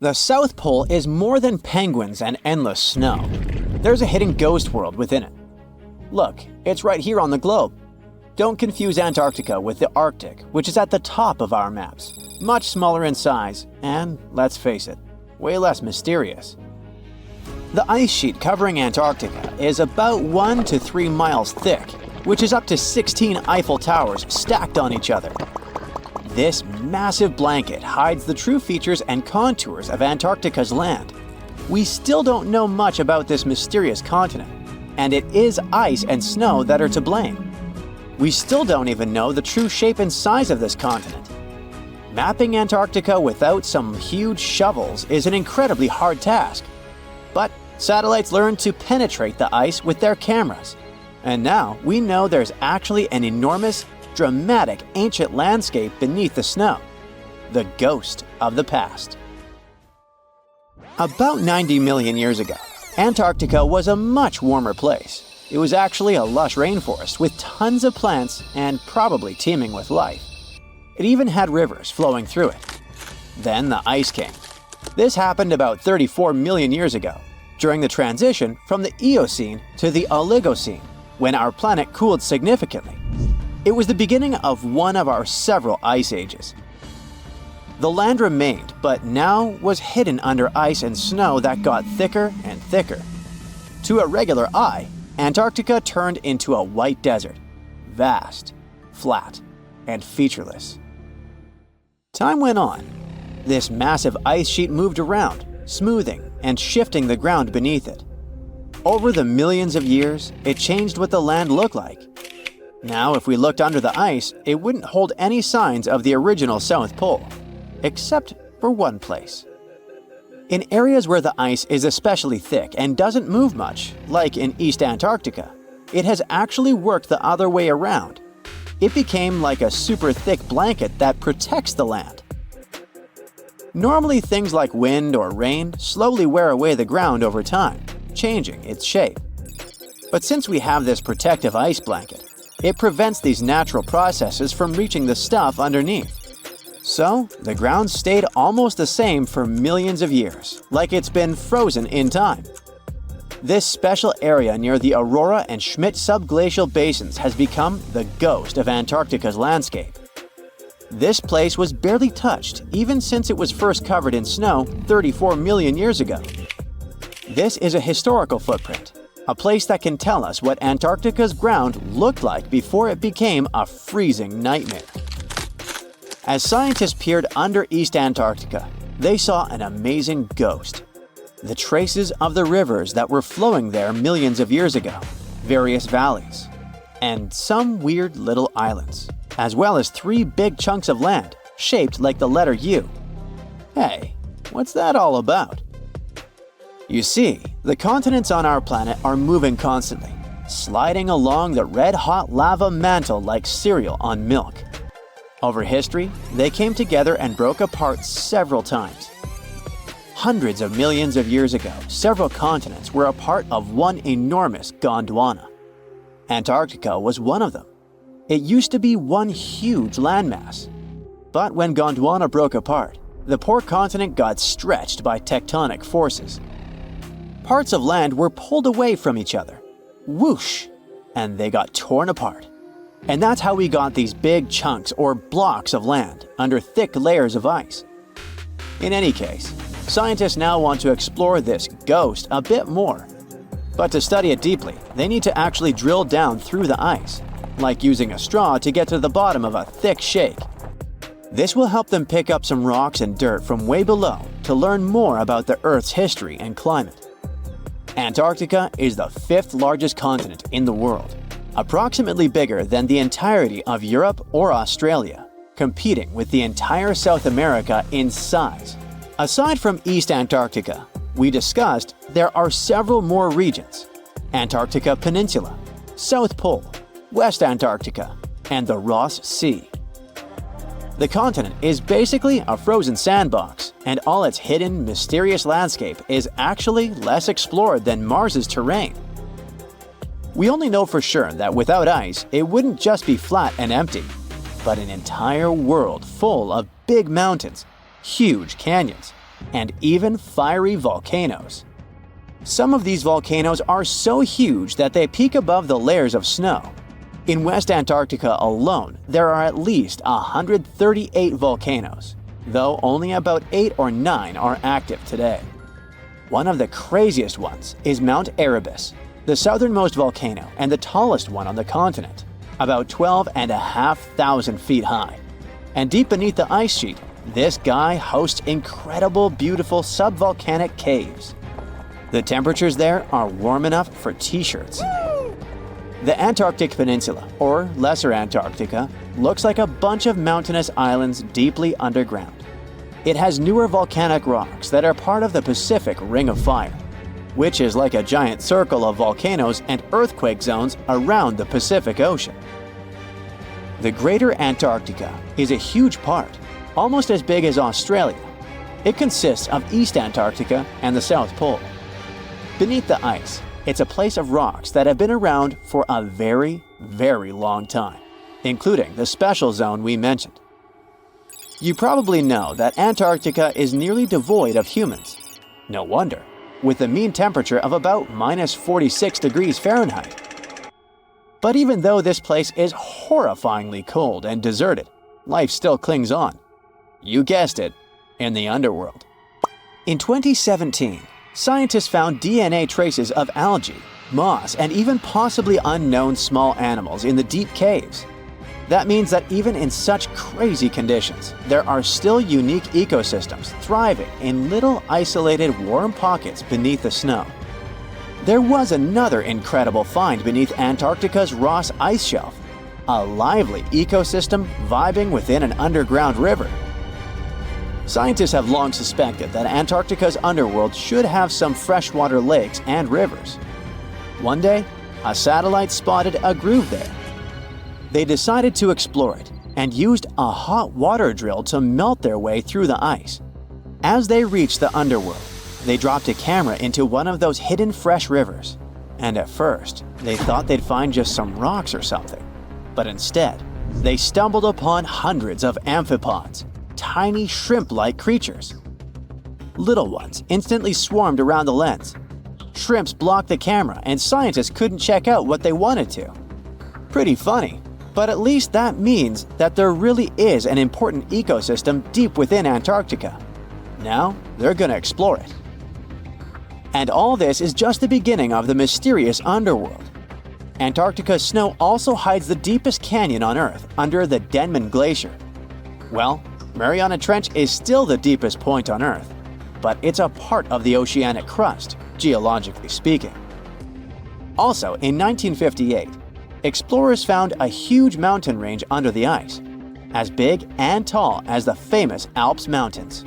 The South Pole is more than penguins and endless snow. There's a hidden ghost world within it. Look, it's right here on the globe. Don't confuse Antarctica with the Arctic, which is at the top of our maps. Much smaller in size, and, let's face it, way less mysterious. The ice sheet covering Antarctica is about 1 to 3 miles thick, which is up to 16 Eiffel Towers stacked on each other. This massive blanket hides the true features and contours of Antarctica's land. We still don't know much about this mysterious continent, and it is ice and snow that are to blame. We still don't even know the true shape and size of this continent. Mapping Antarctica without some huge shovels is an incredibly hard task. But satellites learned to penetrate the ice with their cameras. And now we know there's actually an enormous, dramatic ancient landscape beneath the snow. The ghost of the past. About 90 million years ago, Antarctica was a much warmer place. It was actually a lush rainforest with tons of plants and probably teeming with life. It even had rivers flowing through it. Then the ice came. This happened about 34 million years ago, during the transition from the Eocene to the Oligocene, when our planet cooled significantly. It was the beginning of one of our several ice ages. The land remained, but now was hidden under ice and snow that got thicker and thicker. To a regular eye, Antarctica turned into a white desert, vast, flat, and featureless. Time went on. This massive ice sheet moved around, smoothing and shifting the ground beneath it. Over the millions of years, it changed what the land looked like. Now, if we looked under the ice, it wouldn't hold any signs of the original South Pole, except for one place. In areas where the ice is especially thick and doesn't move much, like in East Antarctica, it has actually worked the other way around. It became like a super thick blanket that protects the land. Normally, things like wind or rain slowly wear away the ground over time, changing its shape. But since we have this protective ice blanket, it prevents these natural processes from reaching the stuff underneath. So, the ground stayed almost the same for millions of years, like it's been frozen in time. This special area near the Aurora and Schmidt subglacial basins has become the ghost of Antarctica's landscape. This place was barely touched even since it was first covered in snow 34 million years ago. This is a historical footprint, a place that can tell us what Antarctica's ground looked like before it became a freezing nightmare. As scientists peered under East Antarctica, they saw an amazing ghost. The traces of the rivers that were flowing there millions of years ago, various valleys, and some weird little islands, as well as 3 big chunks of land shaped like the letter U. Hey, what's that all about? You see, the continents on our planet are moving constantly, sliding along the red-hot lava mantle like cereal on milk. Over history, they came together and broke apart several times. Hundreds of millions of years ago, several continents were a part of one enormous Gondwana. Antarctica was one of them. It used to be one huge landmass. But when Gondwana broke apart, the poor continent got stretched by tectonic forces. Parts of land were pulled away from each other. Whoosh! And they got torn apart. And that's how we got these big chunks or blocks of land under thick layers of ice. In any case, scientists now want to explore this ghost a bit more. But to study it deeply, they need to actually drill down through the ice, like using a straw to get to the bottom of a thick shake. This will help them pick up some rocks and dirt from way below to learn more about the Earth's history and climate. Antarctica is the 5th largest continent in the world, approximately bigger than the entirety of Europe or Australia, competing with the entire South America in size. Aside from East Antarctica, we discussed there are several more regions: Antarctica Peninsula, South Pole, West Antarctica, and the Ross Sea. The continent is basically a frozen sandbox, and all its hidden, mysterious landscape is actually less explored than Mars's terrain. We only know for sure that without ice, it wouldn't just be flat and empty, but an entire world full of big mountains, huge canyons, and even fiery volcanoes. Some of these volcanoes are so huge that they peak above the layers of snow. In West Antarctica alone, there are at least 138 volcanoes, though only about 8 or 9 are active today. One of the craziest ones is Mount Erebus, the southernmost volcano and the tallest one on the continent, about 12,500 feet high. And deep beneath the ice sheet, this guy hosts incredible, beautiful subvolcanic caves. The temperatures there are warm enough for t-shirts. The Antarctic Peninsula, or Lesser Antarctica, looks like a bunch of mountainous islands deeply underground. It has newer volcanic rocks that are part of the Pacific Ring of Fire, which is like a giant circle of volcanoes and earthquake zones around the Pacific Ocean. The Greater Antarctica is a huge part, almost as big as Australia. It consists of East Antarctica and the South Pole. Beneath the ice, it's a place of rocks that have been around for a very, very long time, including the special zone we mentioned. You probably know that Antarctica is nearly devoid of humans. No wonder, with a mean temperature of about -46 degrees Fahrenheit. But even though this place is horrifyingly cold and deserted, life still clings on. You guessed it, in the underworld. In 2017, scientists found DNA traces of algae, moss, and even possibly unknown small animals in the deep caves. That means that even in such crazy conditions, there are still unique ecosystems thriving in little isolated warm pockets beneath the snow. There was another incredible find beneath Antarctica's Ross Ice Shelf, a lively ecosystem vibing within an underground river. Scientists have long suspected that Antarctica's underworld should have some freshwater lakes and rivers. One day, a satellite spotted a groove there. They decided to explore it and used a hot water drill to melt their way through the ice. As they reached the underworld, they dropped a camera into one of those hidden fresh rivers. And at first, they thought they'd find just some rocks or something. But instead, they stumbled upon hundreds of amphipods, tiny shrimp-like creatures. Little ones instantly swarmed around the lens. Shrimps blocked the camera and scientists couldn't check out what they wanted to. Pretty funny, but at least that means that there really is an important ecosystem deep within Antarctica. Now, they're gonna explore it. And all this is just the beginning of the mysterious underworld. Antarctica's snow also hides the deepest canyon on Earth under the Denman Glacier. Well, Mariana Trench is still the deepest point on Earth, but it's a part of the oceanic crust, geologically speaking. Also, in 1958, explorers found a huge mountain range under the ice, as big and tall as the famous Alps Mountains.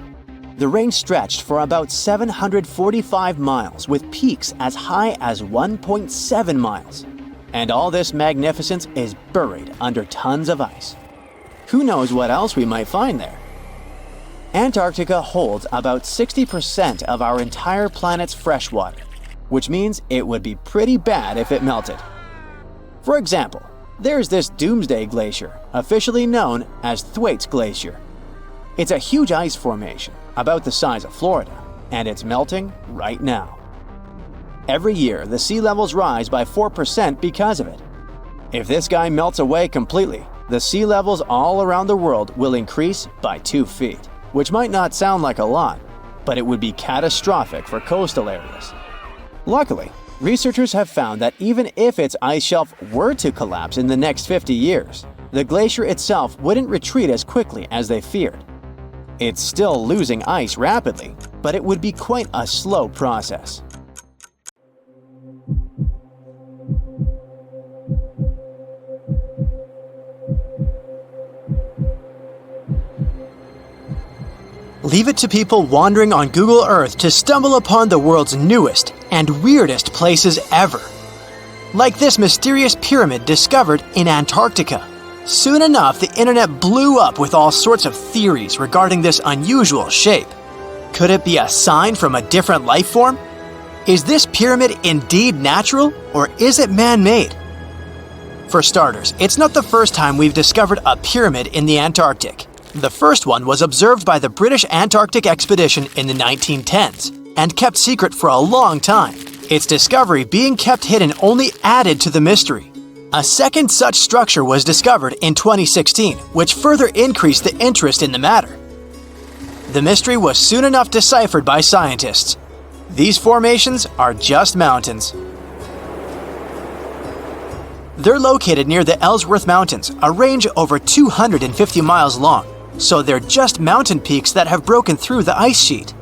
The range stretched for about 745 miles with peaks as high as 1.7 miles. And all this magnificence is buried under tons of ice. Who knows what else we might find there? Antarctica holds about 60% of our entire planet's freshwater, which means it would be pretty bad if it melted. For example, there's this Doomsday Glacier, officially known as Thwaites Glacier. It's a huge ice formation, about the size of Florida, and it's melting right now. Every year, the sea levels rise by 4% because of it. If this guy melts away completely, the sea levels all around the world will increase by 2 feet, which might not sound like a lot, but it would be catastrophic for coastal areas. Luckily, researchers have found that even if its ice shelf were to collapse in the next 50 years, the glacier itself wouldn't retreat as quickly as they feared. It's still losing ice rapidly, but it would be quite a slow process. Leave it to people wandering on Google Earth to stumble upon the world's newest and weirdest places ever. Like this mysterious pyramid discovered in Antarctica. Soon enough, the internet blew up with all sorts of theories regarding this unusual shape. Could it be a sign from a different life form? Is this pyramid indeed natural, or is it man-made? For starters, it's not the first time we've discovered a pyramid in the Antarctic. The first one was observed by the British Antarctic expedition in the 1910s and kept secret for a long time. Its discovery being kept hidden only added to the mystery. A second such structure was discovered in 2016, which further increased the interest in the matter. The mystery was soon enough deciphered by scientists. These formations are just mountains. They're located near the Ellsworth Mountains, a range over 250 miles long, so they're just mountain peaks that have broken through the ice sheet.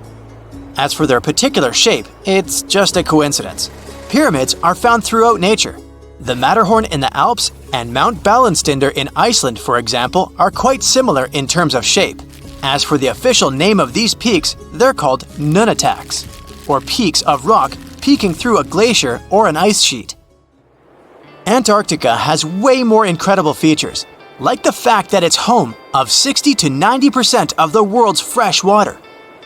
As for their particular shape, it's just a coincidence. Pyramids are found throughout nature. The Matterhorn in the Alps and Mount Ballenstinder in Iceland, for example, are quite similar in terms of shape. As for the official name of these peaks, they're called nunataks, or peaks of rock peeking through a glacier or an ice sheet. Antarctica has way more incredible features, like the fact that it's home of 60 to 90% of the world's fresh water.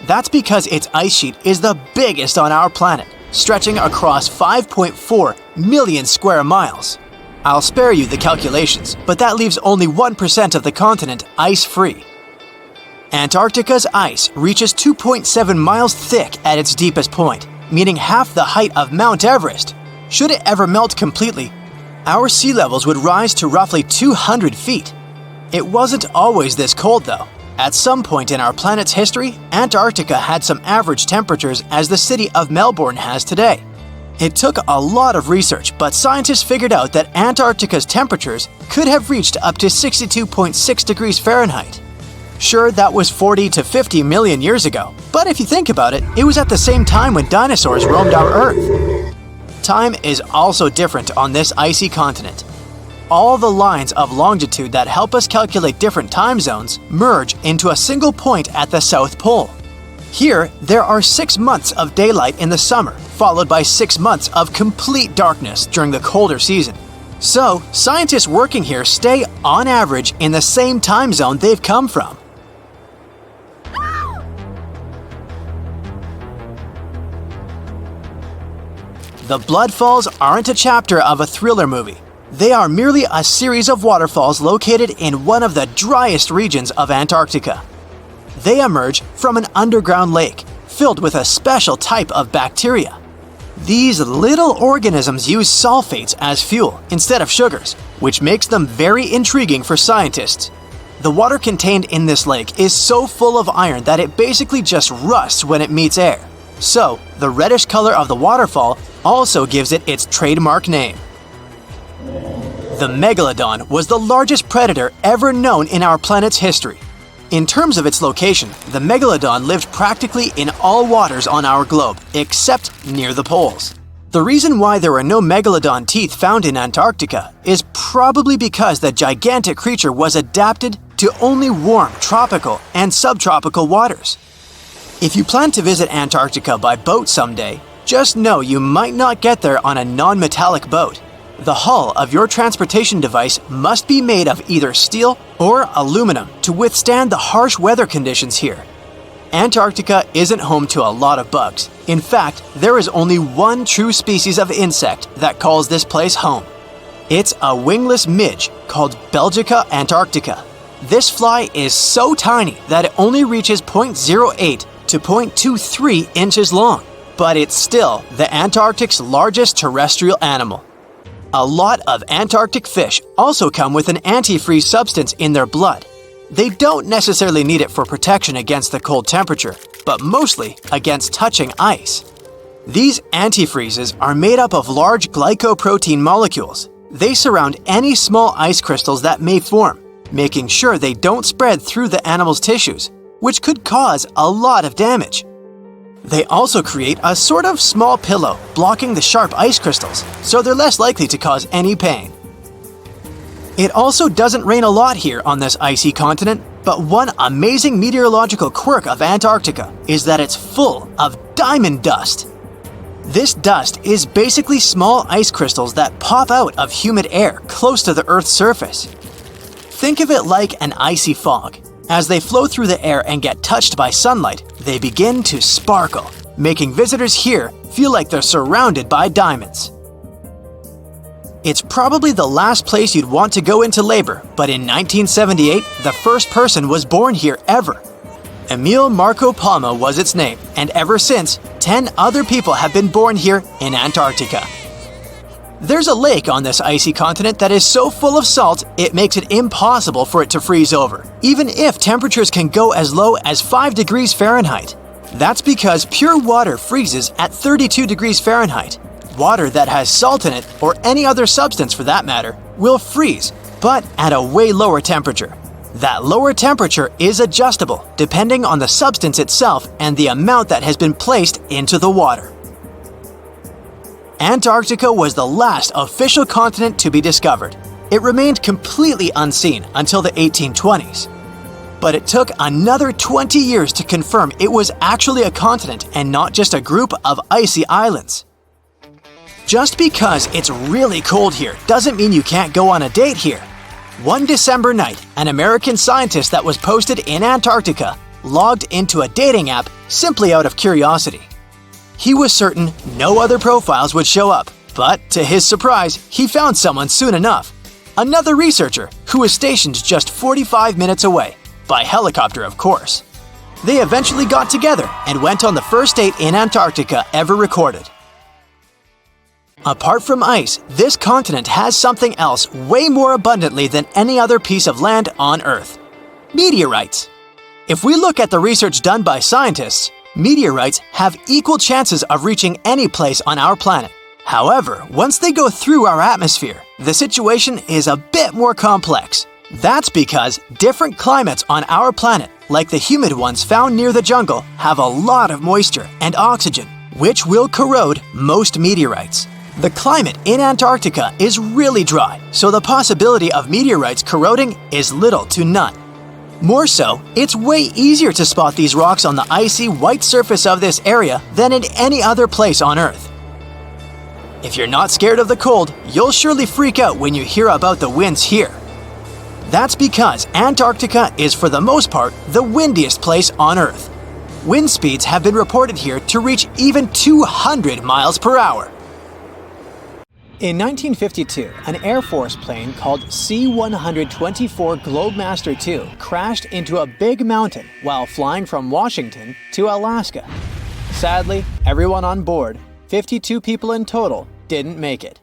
That's because its ice sheet is the biggest on our planet, stretching across 5.4 million square miles. I'll spare you the calculations, but that leaves only 1% of the continent ice-free. Antarctica's ice reaches 2.7 miles thick at its deepest point, meaning half the height of Mount Everest. Should it ever melt completely, our sea levels would rise to roughly 200 feet. It wasn't always this cold, though. At some point in our planet's history, Antarctica had some average temperatures as the city of Melbourne has today. It took a lot of research, but scientists figured out that Antarctica's temperatures could have reached up to 62.6 degrees Fahrenheit. Sure, that was 40 to 50 million years ago, but if you think about it, it was at the same time when dinosaurs roamed our Earth. Time is also different on this icy continent. All the lines of longitude that help us calculate different time zones merge into a single point at the South Pole. Here, there are 6 months of daylight in the summer, followed by 6 months of complete darkness during the colder season. So, scientists working here stay, on average, in the same time zone they've come from. The Blood Falls aren't a chapter of a thriller movie. They are merely a series of waterfalls located in one of the driest regions of Antarctica. They emerge from an underground lake filled with a special type of bacteria. These little organisms use sulfates as fuel instead of sugars, which makes them very intriguing for scientists. The water contained in this lake is so full of iron that it basically just rusts when it meets air. So, the reddish color of the waterfall also gives it its trademark name. The megalodon was the largest predator ever known in our planet's history. In terms of its location, the megalodon lived practically in all waters on our globe, except near the poles. The reason why there were no megalodon teeth found in Antarctica is probably because the gigantic creature was adapted to only warm tropical and subtropical waters. If you plan to visit Antarctica by boat someday, just know you might not get there on a non-metallic boat. The hull of your transportation device must be made of either steel or aluminum to withstand the harsh weather conditions here. Antarctica isn't home to a lot of bugs. In fact, there is only one true species of insect that calls this place home. It's a wingless midge called Belgica antarctica. This fly is so tiny that it only reaches 0.08 to 0.23 inches long, but it's still the Antarctic's largest terrestrial animal. A lot of Antarctic fish also come with an antifreeze substance in their blood. They don't necessarily need it for protection against the cold temperature, but mostly against touching ice. These antifreezes are made up of large glycoprotein molecules. They surround any small ice crystals that may form, making sure they don't spread through the animal's tissues, which could cause a lot of damage. They also create a sort of small pillow blocking the sharp ice crystals, so they're less likely to cause any pain. It also doesn't rain a lot here on this icy continent, but one amazing meteorological quirk of Antarctica is that it's full of diamond dust. This dust is basically small ice crystals that pop out of humid air close to the Earth's surface. Think of it like an icy fog. As they flow through the air and get touched by sunlight, they begin to sparkle, making visitors here feel like they're surrounded by diamonds. It's probably the last place you'd want to go into labor, but in 1978, the first person was born here ever. Emil Marco Palma was its name, and ever since, 10 other people have been born here in Antarctica. There's a lake on this icy continent that is so full of salt, it makes it impossible for it to freeze over, even if temperatures can go as low as 5 degrees Fahrenheit. That's because pure water freezes at 32 degrees Fahrenheit. Water that has salt in it, or any other substance for that matter, will freeze, but at a way lower temperature. That lower temperature is adjustable depending on the substance itself and the amount that has been placed into the water. Antarctica was the last official continent to be discovered. It remained completely unseen until the 1820s. But it took another 20 years to confirm it was actually a continent and not just a group of icy islands. Just because it's really cold here doesn't mean you can't go on a date here. One December night, an American scientist that was posted in Antarctica logged into a dating app simply out of curiosity. He was certain no other profiles would show up, but to his surprise, he found someone soon enough. Another researcher who was stationed just 45 minutes away, by helicopter of course. They eventually got together and went on the first date in Antarctica ever recorded. Apart from ice, this continent has something else way more abundantly than any other piece of land on Earth: meteorites. If we look at the research done by scientists, meteorites have equal chances of reaching any place on our planet. However, once they go through our atmosphere, the situation is a bit more complex. That's because different climates on our planet, like the humid ones found near the jungle, have a lot of moisture and oxygen, which will corrode most meteorites. The climate in Antarctica is really dry, so the possibility of meteorites corroding is little to none. More so, it's way easier to spot these rocks on the icy white surface of this area than in any other place on Earth. If you're not scared of the cold, you'll surely freak out when you hear about the winds here. That's because Antarctica is for the most part the windiest place on Earth. Wind speeds have been reported here to reach even 200 miles per hour. In 1952, an Air Force plane called C-124 Globemaster II crashed into a big mountain while flying from Washington to Alaska. Sadly, everyone on board, 52 people in total, didn't make it.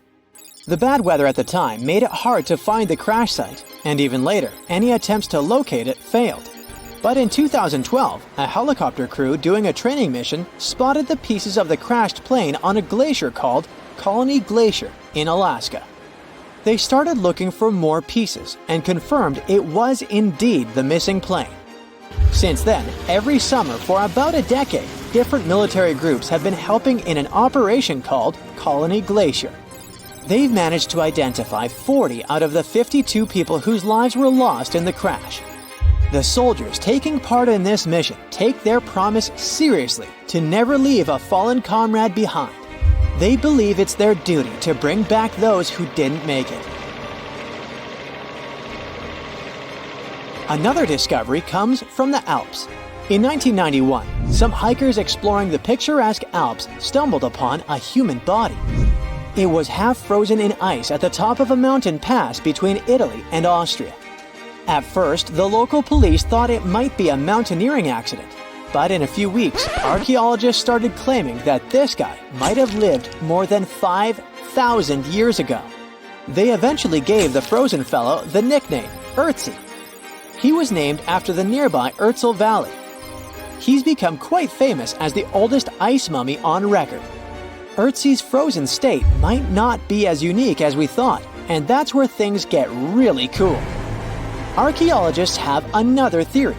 The bad weather at the time made it hard to find the crash site, and even later, any attempts to locate it failed. But in 2012, a helicopter crew doing a training mission spotted the pieces of the crashed plane on a glacier called Colony Glacier in Alaska. They started looking for more pieces and confirmed it was indeed the missing plane. Since then, every summer for about a decade, different military groups have been helping in an operation called Colony Glacier. They've managed to identify 40 out of the 52 people whose lives were lost in the crash. The soldiers taking part in this mission take their promise seriously to never leave a fallen comrade behind. They believe it's their duty to bring back those who didn't make it. Another discovery comes from the Alps. In 1991, some hikers exploring the picturesque Alps stumbled upon a human body. It was half frozen in ice at the top of a mountain pass between Italy and Austria. At first, the local police thought it might be a mountaineering accident. But in a few weeks, archaeologists started claiming that this guy might have lived more than 5,000 years ago. They eventually gave the frozen fellow the nickname Ötzi. He was named after the nearby Ötztal Valley. He's become quite famous as the oldest ice mummy on record. Ötzi's frozen state might not be as unique as we thought, and that's where things get really cool. Archaeologists have another theory.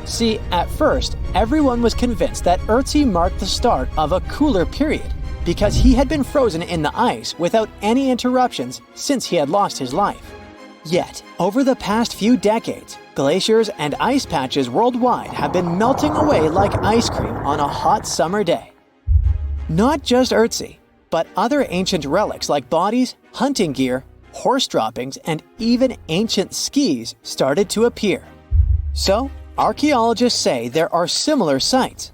See, at first, everyone was convinced that Ötzi marked the start of a cooler period because he had been frozen in the ice without any interruptions since he had lost his life. Yet, over the past few decades, glaciers and ice patches worldwide have been melting away like ice cream on a hot summer day. Not just Ötzi, but other ancient relics like bodies, hunting gear, horse droppings, and even ancient skis started to appear. So, archaeologists say there are similar sites.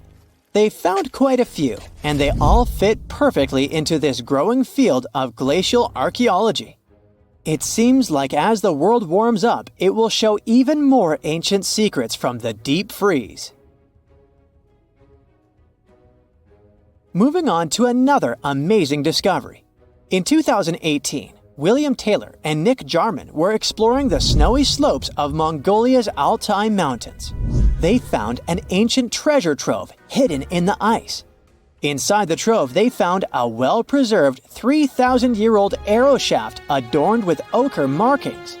They've found quite a few, and they all fit perfectly into this growing field of glacial archaeology. It seems like as the world warms up, it will show even more ancient secrets from the deep freeze. Moving on to another amazing discovery. In 2018, William Taylor and Nick Jarman were exploring the snowy slopes of Mongolia's Altai Mountains. They found an ancient treasure trove hidden in the ice. Inside the trove, they found a well-preserved 3,000-year-old arrow shaft adorned with ochre markings.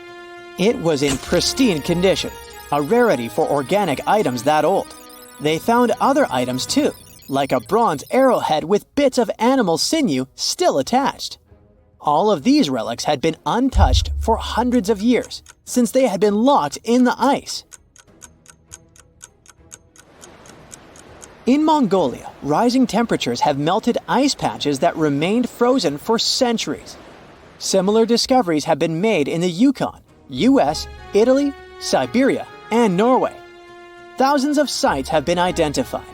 It was in pristine condition, a rarity for organic items that old. They found other items too, like a bronze arrowhead with bits of animal sinew still attached. All of these relics had been untouched for hundreds of years, since they had been locked in the ice. In Mongolia, rising temperatures have melted ice patches that remained frozen for centuries. Similar discoveries have been made in the Yukon, US, Italy, Siberia, and Norway. Thousands of sites have been identified.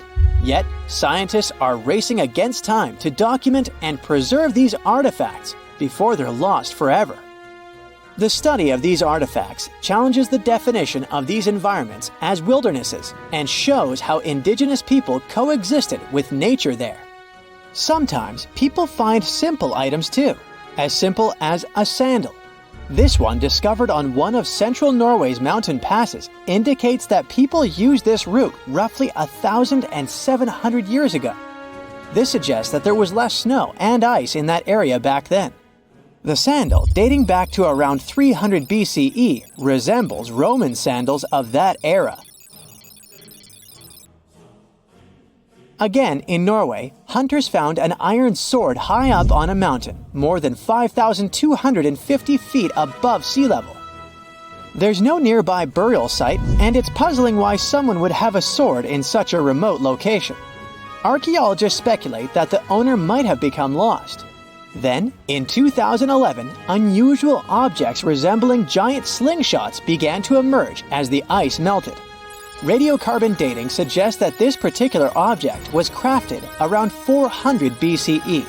Yet, scientists are racing against time to document and preserve these artifacts before they're lost forever. The study of these artifacts challenges the definition of these environments as wildernesses and shows how indigenous people coexisted with nature there. Sometimes people find simple items too, as simple as a sandal. This one, discovered on one of central Norway's mountain passes, indicates that people used this route roughly 1,700 years ago. This suggests that there was less snow and ice in that area back then. The sandal, dating back to around 300 BCE, resembles Roman sandals of that era. Again, in Norway, hunters found an iron sword high up on a mountain, more than 5,250 feet above sea level. There's no nearby burial site, and it's puzzling why someone would have a sword in such a remote location. Archaeologists speculate that the owner might have become lost. Then, in 2011, unusual objects resembling giant slingshots began to emerge as the ice melted. Radiocarbon dating suggests that this particular object was crafted around 400 BCE.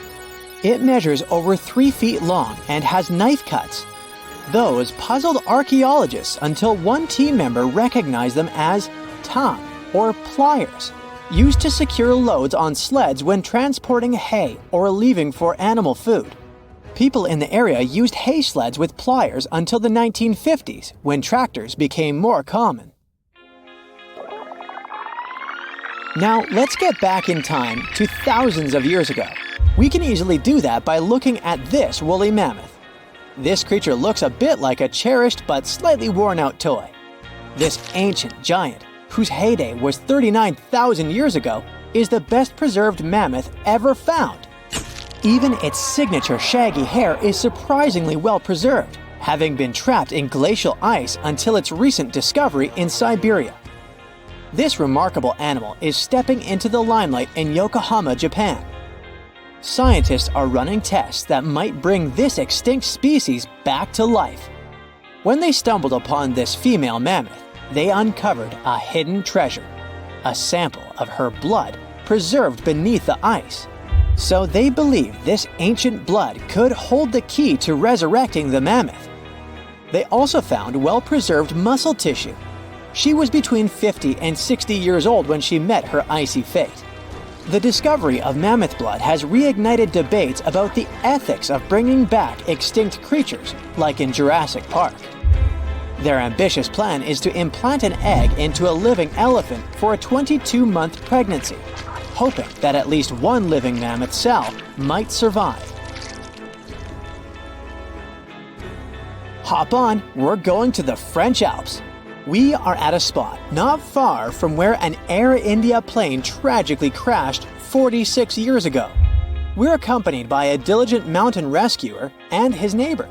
It measures over 3 feet long and has knife cuts. Those puzzled archaeologists until one team member recognized them as tang, or pliers, used to secure loads on sleds when transporting hay or leaving for animal food. People in the area used hay sleds with pliers until the 1950s, when tractors became more common. Now, let's get back in time to thousands of years ago. We can easily do that by looking at this woolly mammoth. This creature looks a bit like a cherished but slightly worn-out toy. This ancient giant, whose heyday was 39,000 years ago, is the best preserved mammoth ever found. Even its signature shaggy hair is surprisingly well preserved, having been trapped in glacial ice until its recent discovery in Siberia. This remarkable animal is stepping into the limelight in Yokohama, Japan. Scientists are running tests that might bring this extinct species back to life. When they stumbled upon this female mammoth, they uncovered a hidden treasure, a sample of her blood preserved beneath the ice. So they believe this ancient blood could hold the key to resurrecting the mammoth. They also found well-preserved muscle tissue. She was between 50 and 60 years old when she met her icy fate. The discovery of mammoth blood has reignited debates about the ethics of bringing back extinct creatures, like in Jurassic Park. Their ambitious plan is to implant an egg into a living elephant for a 22-month pregnancy, hoping that at least one living mammoth cell might survive. Hop on, we're going to the French Alps. We are at a spot not far from where an Air India plane tragically crashed 46 years ago. We're accompanied by a diligent mountain rescuer and his neighbor.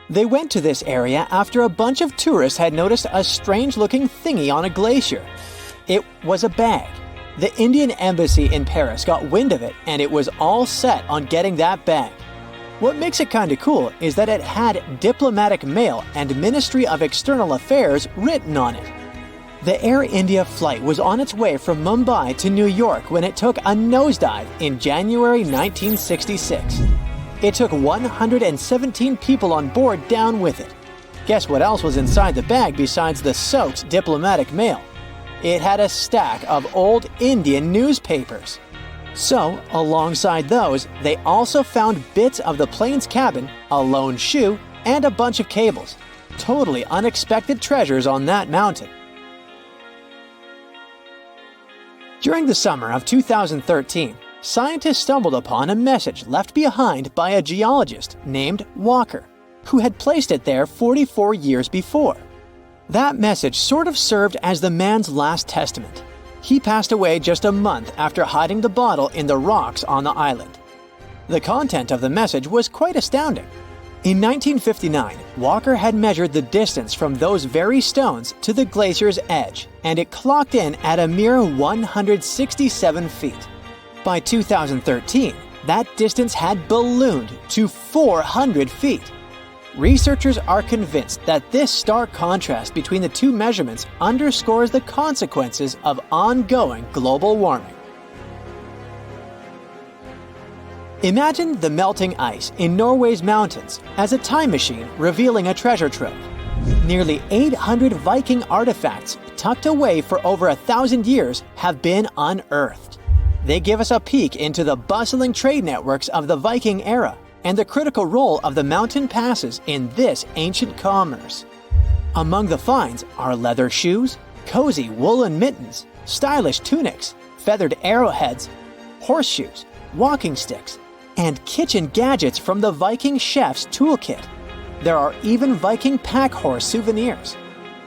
They went to this area after a bunch of tourists had noticed a strange-looking thingy on a glacier. It was a bag. The Indian embassy in Paris got wind of it, and it was all set on getting that bag. What makes it kinda cool is that it had diplomatic mail and Ministry of External Affairs written on it. The Air India flight was on its way from Mumbai to New York when it took a nosedive in January 1966. It took 117 people on board down with it. Guess what else was inside the bag besides the soaked diplomatic mail? It had a stack of old Indian newspapers. So, alongside those, they also found bits of the plane's cabin, a lone shoe, and a bunch of cables. Totally unexpected treasures on that mountain. During the summer of 2013, scientists stumbled upon a message left behind by a geologist named Walker, who had placed it there 44 years before. That message sort of served as the man's last testament. He passed away just a month after hiding the bottle in the rocks on the island. The content of the message was quite astounding. In 1959, Walker had measured the distance from those very stones to the glacier's edge, and it clocked in at a mere 167 feet. By 2013, that distance had ballooned to 400 feet. Researchers are convinced that this stark contrast between the two measurements underscores the consequences of ongoing global warming. Imagine the melting ice in Norway's mountains as a time machine revealing a treasure trove. Nearly 800 Viking artifacts tucked away for over 1,000 years have been unearthed. They give us a peek into the bustling trade networks of the Viking era and the critical role of the mountain passes in this ancient commerce. Among the finds are leather shoes, cozy woolen mittens, stylish tunics, feathered arrowheads, horseshoes, walking sticks, and kitchen gadgets from the Viking chef's toolkit. There are even Viking pack horse souvenirs.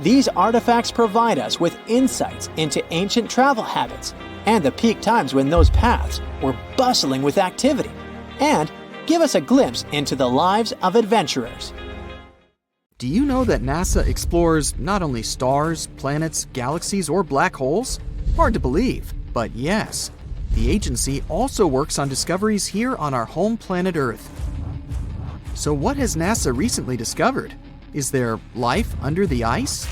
These artifacts provide us with insights into ancient travel habits and the peak times when those paths were bustling with activity, and give us a glimpse into the lives of adventurers. Do you know that NASA explores not only stars, planets, galaxies, or black holes? Hard to believe, but yes. The agency also works on discoveries here on our home planet Earth. So what has NASA recently discovered? Is there life under the ice?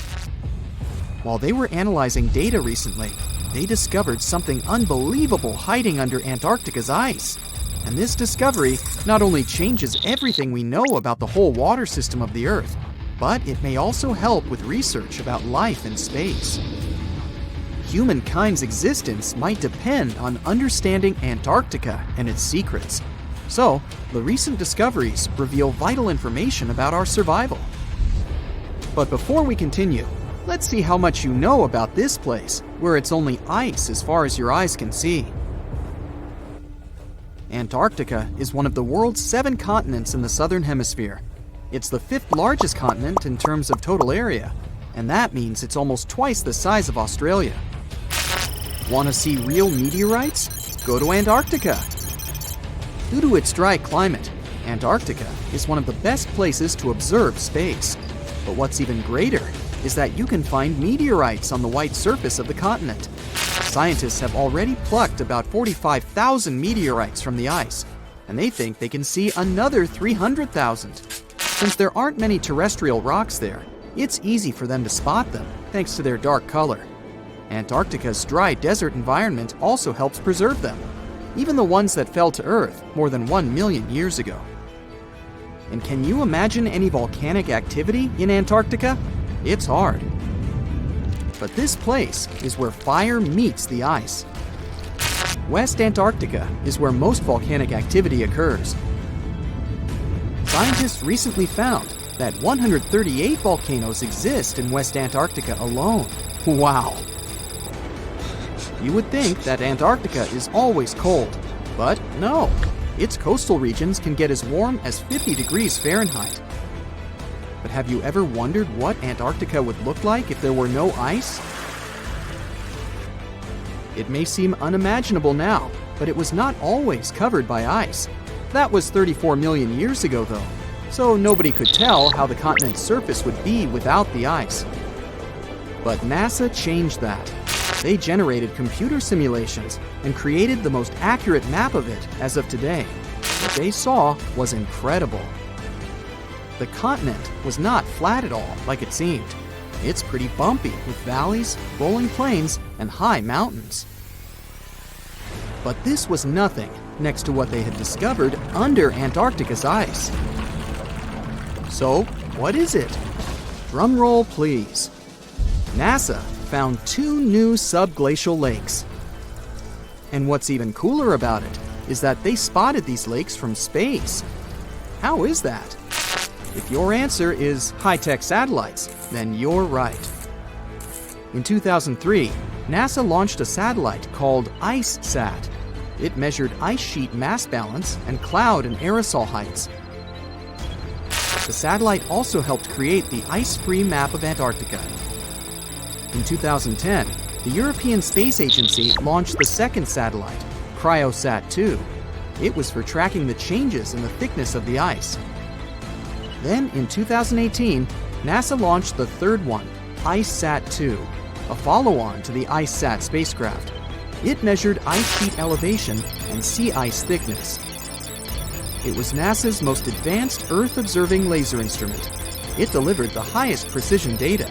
While they were analyzing data recently, they discovered something unbelievable hiding under Antarctica's ice. And this discovery not only changes everything we know about the whole water system of the Earth, but it may also help with research about life in space. Humankind's existence might depend on understanding Antarctica and its secrets. So, the recent discoveries reveal vital information about our survival. But before we continue, let's see how much you know about this place, where it's only ice as far as your eyes can see. Antarctica is one of the world's 7 continents in the southern hemisphere. It's the 5th largest continent in terms of total area, and that means it's almost twice the size of Australia. Want to see real meteorites? Go to Antarctica. Due to its dry climate, Antarctica is one of the best places to observe space. But what's even greater is that you can find meteorites on the white surface of the continent. Scientists have already plucked about 45,000 meteorites from the ice, and they think they can see another 300,000. Since there aren't many terrestrial rocks there, it's easy for them to spot them, thanks to their dark color. Antarctica's dry desert environment also helps preserve them, even the ones that fell to Earth more than 1 million years ago. And can you imagine any volcanic activity in Antarctica? It's hard. But this place is where fire meets the ice. West Antarctica is where most volcanic activity occurs. Scientists recently found that 138 volcanoes exist in West Antarctica alone. Wow! You would think that Antarctica is always cold, but no. Its coastal regions can get as warm as 50 degrees Fahrenheit. But have you ever wondered what Antarctica would look like if there were no ice? It may seem unimaginable now, but it was not always covered by ice. That was 34 million years ago, though, so nobody could tell how the continent's surface would be without the ice. But NASA changed that. They generated computer simulations and created the most accurate map of it as of today. What they saw was incredible. The continent was not flat at all like it seemed. It's pretty bumpy with valleys, rolling plains, and high mountains. But this was nothing next to what they had discovered under Antarctica's ice. So, what is it? Drum roll, please. NASA found 2 new subglacial lakes. And what's even cooler about it is that they spotted these lakes from space. How is that? If your answer is high-tech satellites, then you're right. In 2003, NASA launched a satellite called IceSat. It measured ice sheet mass balance and cloud and aerosol heights. The satellite also helped create the ice-free map of Antarctica. In 2010, the European Space Agency launched the second satellite, Cryosat-2. It was for tracking the changes in the thickness of the ice. Then, in 2018, NASA launched the third one, IceSat-2, a follow-on to the IceSat spacecraft. It measured ice sheet elevation and sea ice thickness. It was NASA's most advanced Earth-observing laser instrument. It delivered the highest precision data.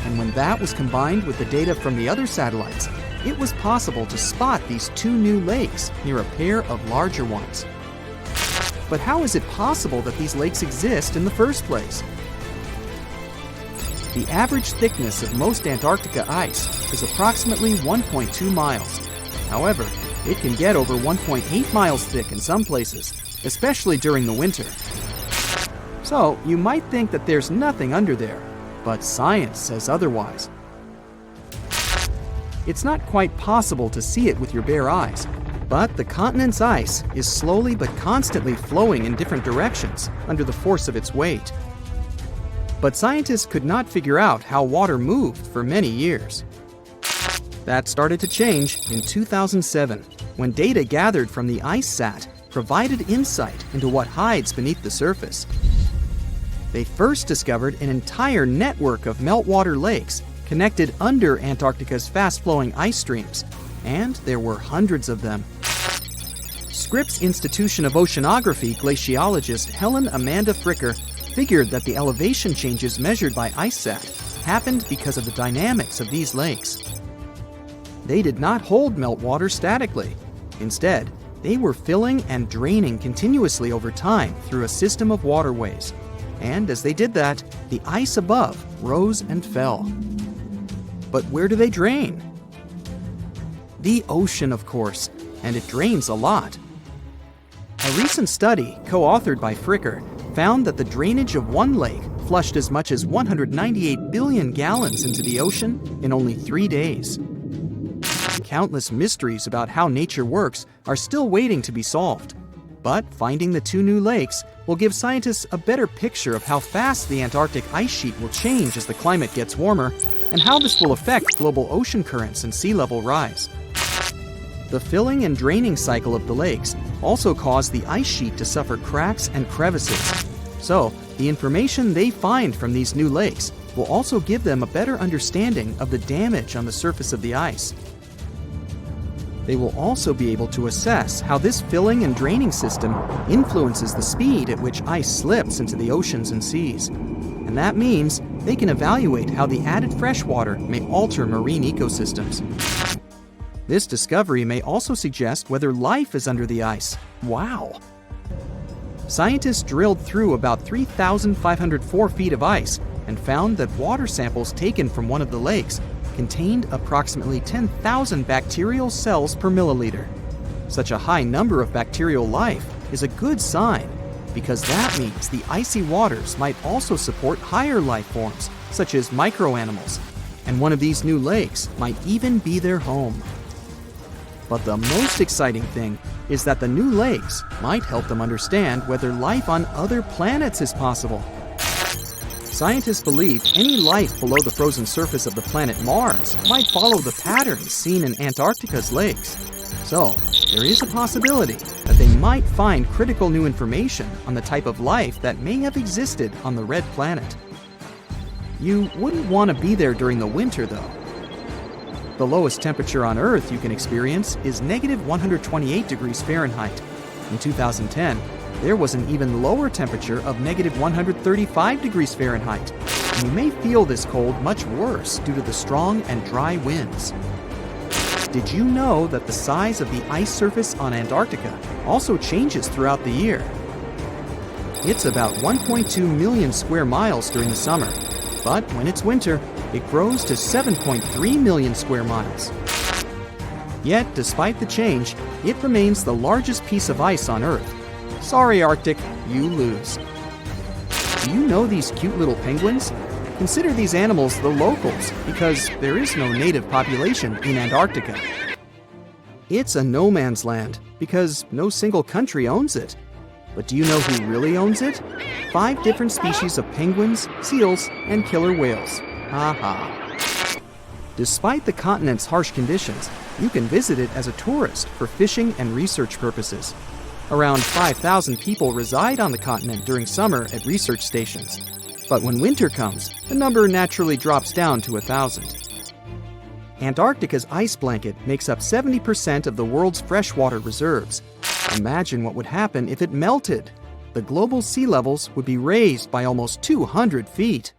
And when that was combined with the data from the other satellites, it was possible to spot these 2 new lakes near a pair of larger ones. But how is it possible that these lakes exist in the first place? The average thickness of most Antarctica ice is approximately 1.2 miles. However, it can get over 1.8 miles thick in some places, especially during the winter. So, you might think that there's nothing under there, but science says otherwise. It's not quite possible to see it with your bare eyes, but the continent's ice is slowly but constantly flowing in different directions under the force of its weight. But scientists could not figure out how water moved for many years. That started to change in 2007, when data gathered from the IceSat provided insight into what hides beneath the surface. They first discovered an entire network of meltwater lakes connected under Antarctica's fast-flowing ice streams, and there were hundreds of them. Scripps Institution of Oceanography glaciologist Helen Amanda Fricker figured that the elevation changes measured by IceSat happened because of the dynamics of these lakes. They did not hold meltwater statically. Instead, they were filling and draining continuously over time through a system of waterways. And as they did that, the ice above rose and fell. But where do they drain? The ocean, of course, and it drains a lot. A recent study, co-authored by Fricker, found that the drainage of one lake flushed as much as 198 billion gallons into the ocean in only 3 days. Countless mysteries about how nature works are still waiting to be solved. But finding the 2 new lakes will give scientists a better picture of how fast the Antarctic ice sheet will change as the climate gets warmer, and how this will affect global ocean currents and sea level rise. The filling and draining cycle of the lakes also caused the ice sheet to suffer cracks and crevices. So, the information they find from these new lakes will also give them a better understanding of the damage on the surface of the ice. They will also be able to assess how this filling and draining system influences the speed at which ice slips into the oceans and seas. And that means they can evaluate how the added fresh water may alter marine ecosystems. This discovery may also suggest whether life is under the ice. Wow! Scientists drilled through about 3,504 feet of ice and found that water samples taken from one of the lakes contained approximately 10,000 bacterial cells per milliliter. Such a high number of bacterial life is a good sign, because that means the icy waters might also support higher life forms, such as microanimals, and one of these new lakes might even be their home. But the most exciting thing is that the new lakes might help them understand whether life on other planets is possible. Scientists believe any life below the frozen surface of the planet Mars might follow the patterns seen in Antarctica's lakes. So, there is a possibility that they might find critical new information on the type of life that may have existed on the red planet. You wouldn't want to be there during the winter, though. The lowest temperature on Earth you can experience is negative 128 degrees Fahrenheit. In 2010, there was an even lower temperature of negative 135 degrees Fahrenheit, and you may feel this cold much worse due to the strong and dry winds. Did you know that the size of the ice surface on Antarctica also changes throughout the year? It's about 1.2 million square miles during the summer, but when it's winter, it grows to 7.3 million square miles. Yet, despite the change, it remains the largest piece of ice on Earth. Sorry, Arctic, you lose. Do you know these cute little penguins? Consider these animals the locals because there is no native population in Antarctica. It's a no man's land because no single country owns it. But do you know who really owns it? 5 different species of penguins, seals, and killer whales. Ha ha. Despite the continent's harsh conditions, you can visit it as a tourist for fishing and research purposes. Around 5,000 people reside on the continent during summer at research stations. But when winter comes, the number naturally drops down to 1,000. Antarctica's ice blanket makes up 70% of the world's freshwater reserves. Imagine what would happen if it melted. The global sea levels would be raised by almost 200 feet.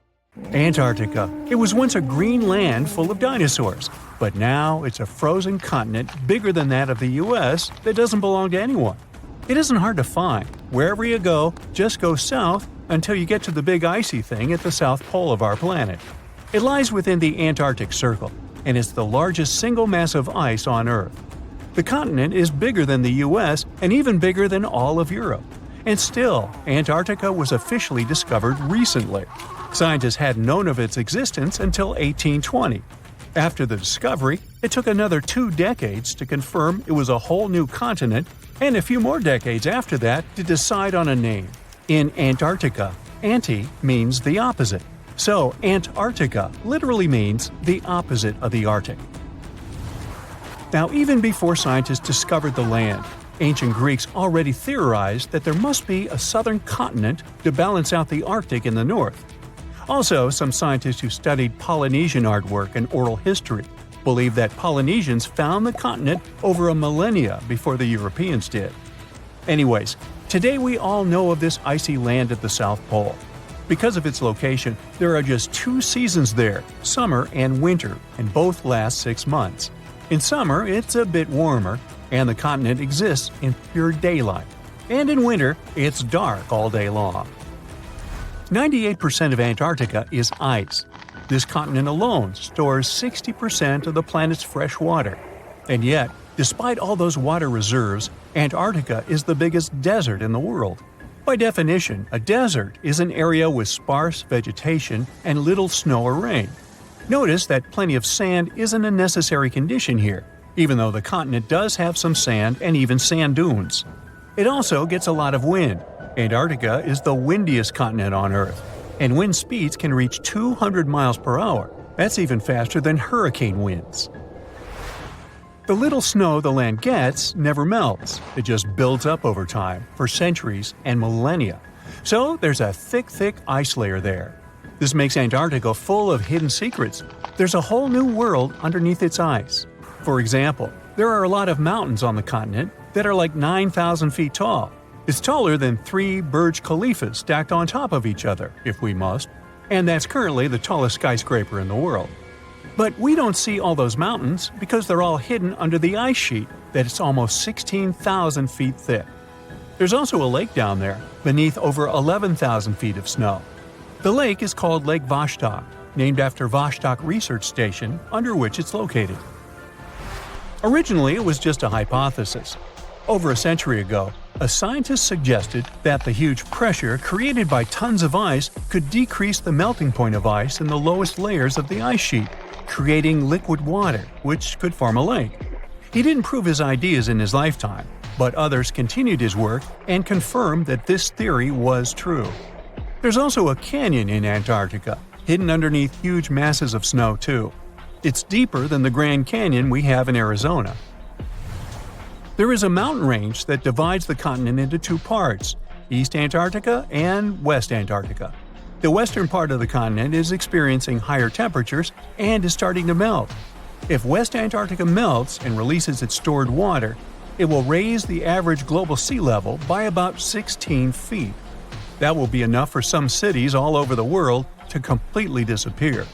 Antarctica. It was once a green land full of dinosaurs, but now it's a frozen continent bigger than that of the US that doesn't belong to anyone. It isn't hard to find. Wherever you go, just go south until you get to the big icy thing at the south pole of our planet. It lies within the Antarctic Circle, and it's the largest single mass of ice on Earth. The continent is bigger than the US and even bigger than all of Europe. And still, Antarctica was officially discovered recently. Scientists hadn't known of its existence until 1820. After the discovery, it took another 2 decades to confirm it was a whole new continent, and a few more decades after that to decide on a name. In Antarctica, anti means the opposite. So Antarctica literally means the opposite of the Arctic. Now, even before scientists discovered the land, ancient Greeks already theorized that there must be a southern continent to balance out the Arctic in the north. Also, some scientists who studied Polynesian artwork and oral history believe that Polynesians found the continent over a millennia before the Europeans did. Anyways, today we all know of this icy land at the South Pole. Because of its location, there are just 2 seasons there, summer and winter, and both last 6 months. In summer, it's a bit warmer, and the continent exists in pure daylight. And in winter, it's dark all day long. 98% of Antarctica is ice. This continent alone stores 60% of the planet's fresh water. And yet, despite all those water reserves, Antarctica is the biggest desert in the world. By definition, a desert is an area with sparse vegetation and little snow or rain. Notice that plenty of sand isn't a necessary condition here, even though the continent does have some sand and even sand dunes. It also gets a lot of wind. Antarctica is the windiest continent on Earth, and wind speeds can reach 200 miles per hour. That's even faster than hurricane winds. The little snow the land gets never melts. It just builds up over time, for centuries and millennia. So there's a thick ice layer there. This makes Antarctica full of hidden secrets. There's a whole new world underneath its ice. For example, there are a lot of mountains on the continent that are like 9,000 feet tall. It's taller than 3 Burj Khalifas stacked on top of each other, if we must, and that's currently the tallest skyscraper in the world. But we don't see all those mountains because they're all hidden under the ice sheet that's almost 16,000 feet thick. There's also a lake down there, beneath over 11,000 feet of snow. The lake is called Lake Vostok, named after Vostok Research Station, under which it's located. Originally, it was just a hypothesis. Over a century ago, a scientist suggested that the huge pressure created by tons of ice could decrease the melting point of ice in the lowest layers of the ice sheet, creating liquid water, which could form a lake. He didn't prove his ideas in his lifetime, but others continued his work and confirmed that this theory was true. There's also a canyon in Antarctica, hidden underneath huge masses of snow too. It's deeper than the Grand Canyon we have in Arizona. There is a mountain range that divides the continent into 2 parts, East Antarctica and West Antarctica. The western part of the continent is experiencing higher temperatures and is starting to melt. If West Antarctica melts and releases its stored water, it will raise the average global sea level by about 16 feet. That will be enough for some cities all over the world to completely disappear.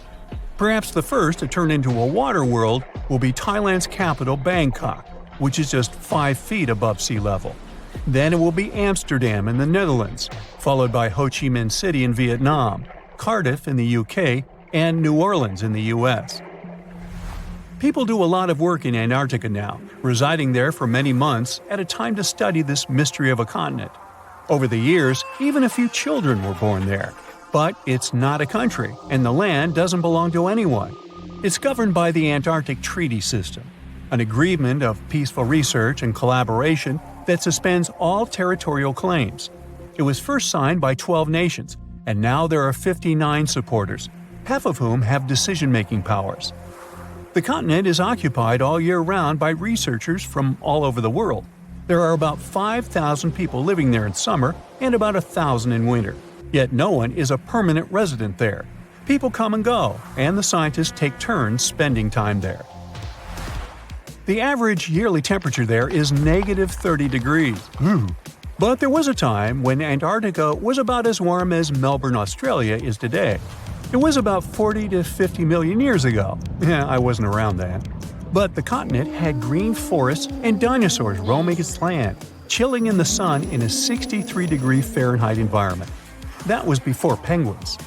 Perhaps the first to turn into a water world will be Thailand's capital Bangkok, which is just 5 feet above sea level. Then it will be Amsterdam in the Netherlands, followed by Ho Chi Minh City in Vietnam, Cardiff in the UK, and New Orleans in the US. People do a lot of work in Antarctica now, residing there for many months at a time to study this mystery of a continent. Over the years, even a few children were born there. But it's not a country, and the land doesn't belong to anyone. It's governed by the Antarctic Treaty System, an agreement of peaceful research and collaboration that suspends all territorial claims. It was first signed by 12 nations, and now there are 59 supporters, half of whom have decision-making powers. The continent is occupied all year round by researchers from all over the world. There are about 5,000 people living there in summer and about 1,000 in winter. Yet no one is a permanent resident there. People come and go, and the scientists take turns spending time there. The average yearly temperature there is negative 30 degrees. But there was a time when Antarctica was about as warm as Melbourne, Australia is today. It was about 40 to 50 million years ago. I wasn't around then. But the continent had green forests and dinosaurs roaming its land, chilling in the sun in a 63-degree Fahrenheit environment. That was before penguins.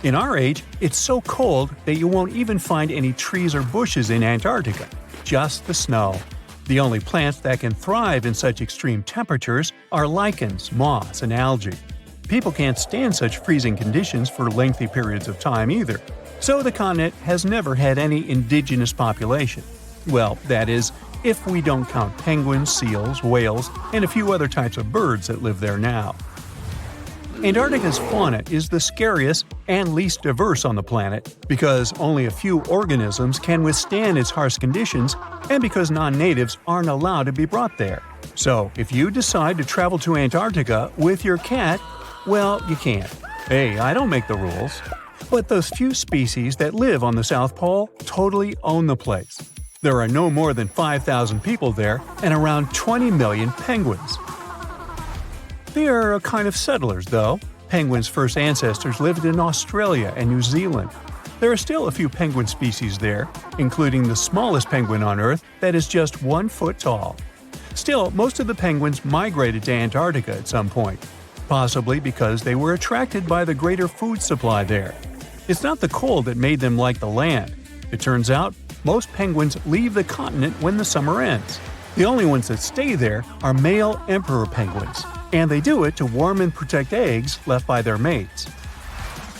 In our age, it's so cold that you won't even find any trees or bushes in Antarctica, just the snow. The only plants that can thrive in such extreme temperatures are lichens, moss, and algae. People can't stand such freezing conditions for lengthy periods of time either, so the continent has never had any indigenous population. Well, that is, if we don't count penguins, seals, whales, and a few other types of birds that live there now. Antarctica's fauna is the scariest and least diverse on the planet because only a few organisms can withstand its harsh conditions and because non-natives aren't allowed to be brought there. So, if you decide to travel to Antarctica with your cat, well, you can't. Hey, I don't make the rules. But those few species that live on the South Pole totally own the place. There are no more than 5,000 people there and around 20 million penguins. They are a kind of settlers, though. Penguins' first ancestors lived in Australia and New Zealand. There are still a few penguin species there, including the smallest penguin on Earth that is just 1 foot tall. Still, most of the penguins migrated to Antarctica at some point, possibly because they were attracted by the greater food supply there. It's not the cold that made them like the land. It turns out, most penguins leave the continent when the summer ends. The only ones that stay there are male emperor penguins, and they do it to warm and protect eggs left by their mates.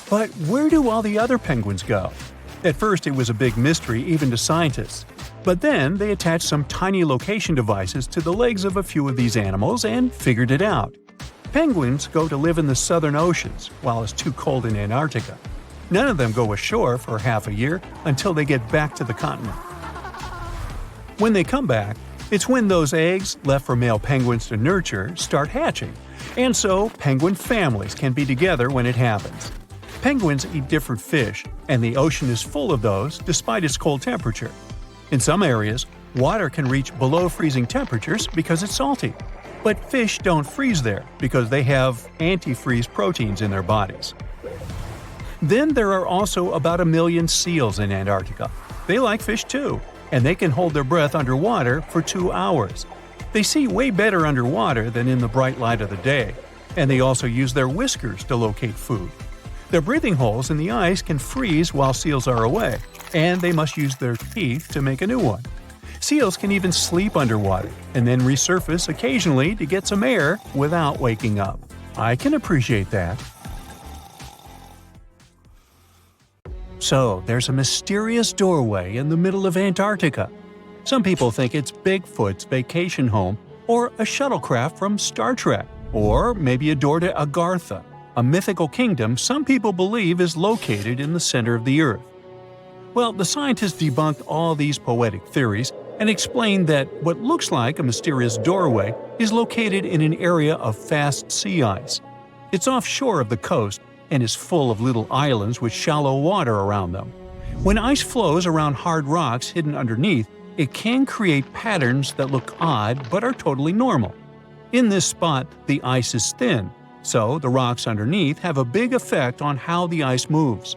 But where do all the other penguins go? At first it was a big mystery even to scientists, but then they attached some tiny location devices to the legs of a few of these animals and figured it out. Penguins go to live in the southern oceans while it's too cold in Antarctica. None of them go ashore for half a year until they get back to the continent. When they come back, it's when those eggs, left for male penguins to nurture, start hatching, and so penguin families can be together when it happens. Penguins eat different fish, and the ocean is full of those despite its cold temperature. In some areas, water can reach below freezing temperatures because it's salty. But fish don't freeze there because they have antifreeze proteins in their bodies. Then there are also about 1 million seals in Antarctica. They like fish too, and they can hold their breath underwater for 2 hours. They see way better underwater than in the bright light of the day, and they also use their whiskers to locate food. Their breathing holes in the ice can freeze while seals are away, and they must use their teeth to make a new one. Seals can even sleep underwater and then resurface occasionally to get some air without waking up. I can appreciate that. So, there's a mysterious doorway in the middle of Antarctica. Some people think it's Bigfoot's vacation home, or a shuttlecraft from Star Trek, or maybe a door to Agartha, a mythical kingdom some people believe is located in the center of the Earth. Well, the scientists debunked all these poetic theories and explained that what looks like a mysterious doorway is located in an area of fast sea ice. It's offshore of the coast and is full of little islands with shallow water around them. When ice flows around hard rocks hidden underneath, it can create patterns that look odd but are totally normal. In this spot, the ice is thin, so the rocks underneath have a big effect on how the ice moves.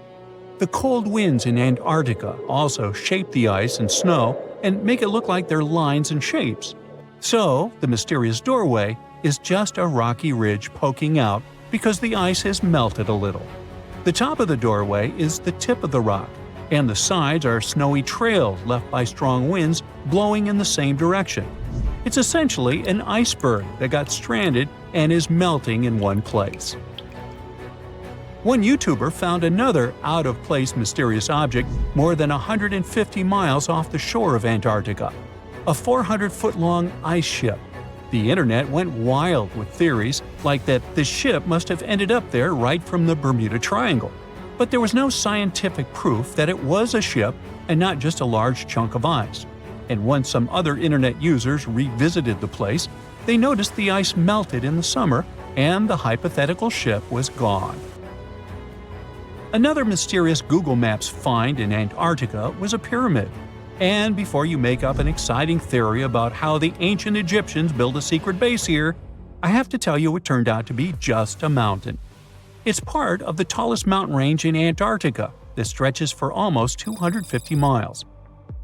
The cold winds in Antarctica also shape the ice and snow and make it look like they're lines and shapes. So, the mysterious doorway is just a rocky ridge poking out because the ice has melted a little. The top of the doorway is the tip of the rock, and the sides are snowy trails left by strong winds blowing in the same direction. It's essentially an iceberg that got stranded and is melting in one place. One YouTuber found another out-of-place mysterious object more than 150 miles off the shore of Antarctica, a 400-foot-long ice ship. The internet went wild with theories like that the ship must have ended up there right from the Bermuda Triangle. But there was no scientific proof that it was a ship and not just a large chunk of ice. And once some other internet users revisited the place, they noticed the ice melted in the summer and the hypothetical ship was gone. Another mysterious Google Maps find in Antarctica was a pyramid. And before you make up an exciting theory about how the ancient Egyptians built a secret base here, I have to tell you it turned out to be just a mountain. It's part of the tallest mountain range in Antarctica that stretches for almost 250 miles.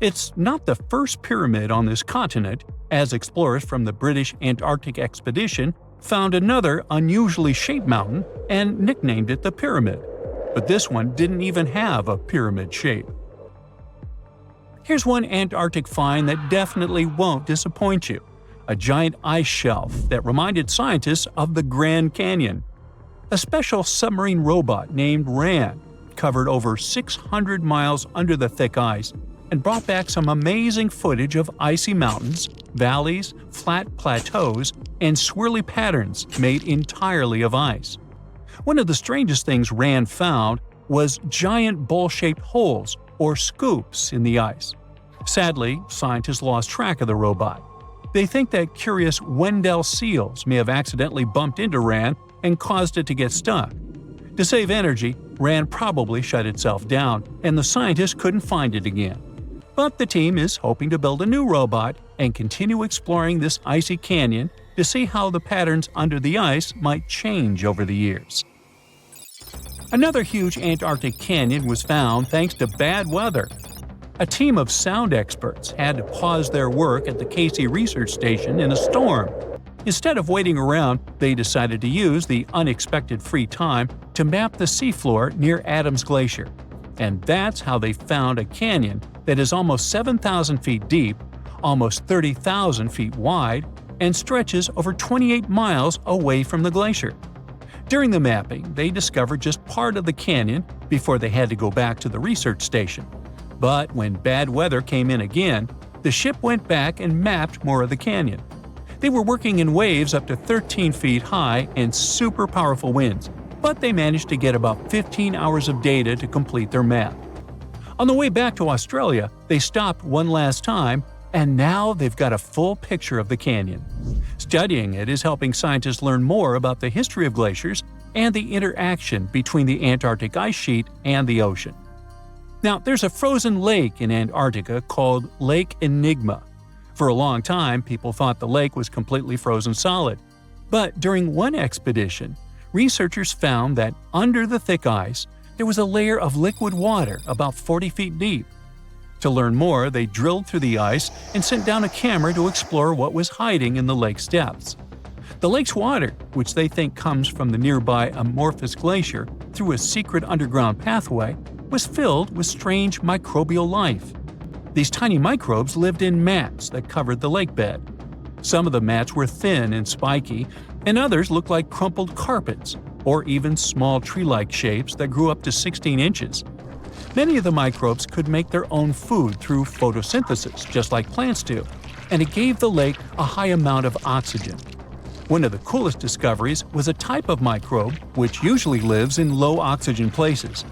It's not the first pyramid on this continent, as explorers from the British Antarctic Expedition found another unusually shaped mountain and nicknamed it the Pyramid. But this one didn't even have a pyramid shape. Here's one Antarctic find that definitely won't disappoint you: a giant ice shelf that reminded scientists of the Grand Canyon. A special submarine robot named RAN covered over 600 miles under the thick ice and brought back some amazing footage of icy mountains, valleys, flat plateaus, and swirly patterns made entirely of ice. One of the strangest things RAN found was giant bowl-shaped holes or scoops in the ice. Sadly, scientists lost track of the robot. They think that curious Wendell seals may have accidentally bumped into RAN and caused it to get stuck. To save energy, RAN probably shut itself down, and the scientists couldn't find it again. But the team is hoping to build a new robot and continue exploring this icy canyon to see how the patterns under the ice might change over the years. Another huge Antarctic canyon was found thanks to bad weather. A team of sound experts had to pause their work at the Casey Research Station in a storm. Instead of waiting around, they decided to use the unexpected free time to map the seafloor near Adams Glacier. And that's how they found a canyon that is almost 7,000 feet deep, almost 30,000 feet wide, and stretches over 28 miles away from the glacier. During the mapping, they discovered just part of the canyon before they had to go back to the research station. But when bad weather came in again, the ship went back and mapped more of the canyon. They were working in waves up to 13 feet high and super powerful winds, but they managed to get about 15 hours of data to complete their map. On the way back to Australia, they stopped one last time, and now they've got a full picture of the canyon. Studying it is helping scientists learn more about the history of glaciers and the interaction between the Antarctic ice sheet and the ocean. Now, there's a frozen lake in Antarctica called Lake Enigma. For a long time, people thought the lake was completely frozen solid. But during one expedition, researchers found that under the thick ice, there was a layer of liquid water about 40 feet deep. To learn more, they drilled through the ice and sent down a camera to explore what was hiding in the lake's depths. The lake's water, which they think comes from the nearby Amorphous Glacier through a secret underground pathway, was filled with strange microbial life. These tiny microbes lived in mats that covered the lake bed. Some of the mats were thin and spiky, and others looked like crumpled carpets, or even small tree-like shapes that grew up to 16 inches. Many of the microbes could make their own food through photosynthesis, just like plants do, and it gave the lake a high amount of oxygen. One of the coolest discoveries was a type of microbe which usually lives in low-oxygen places.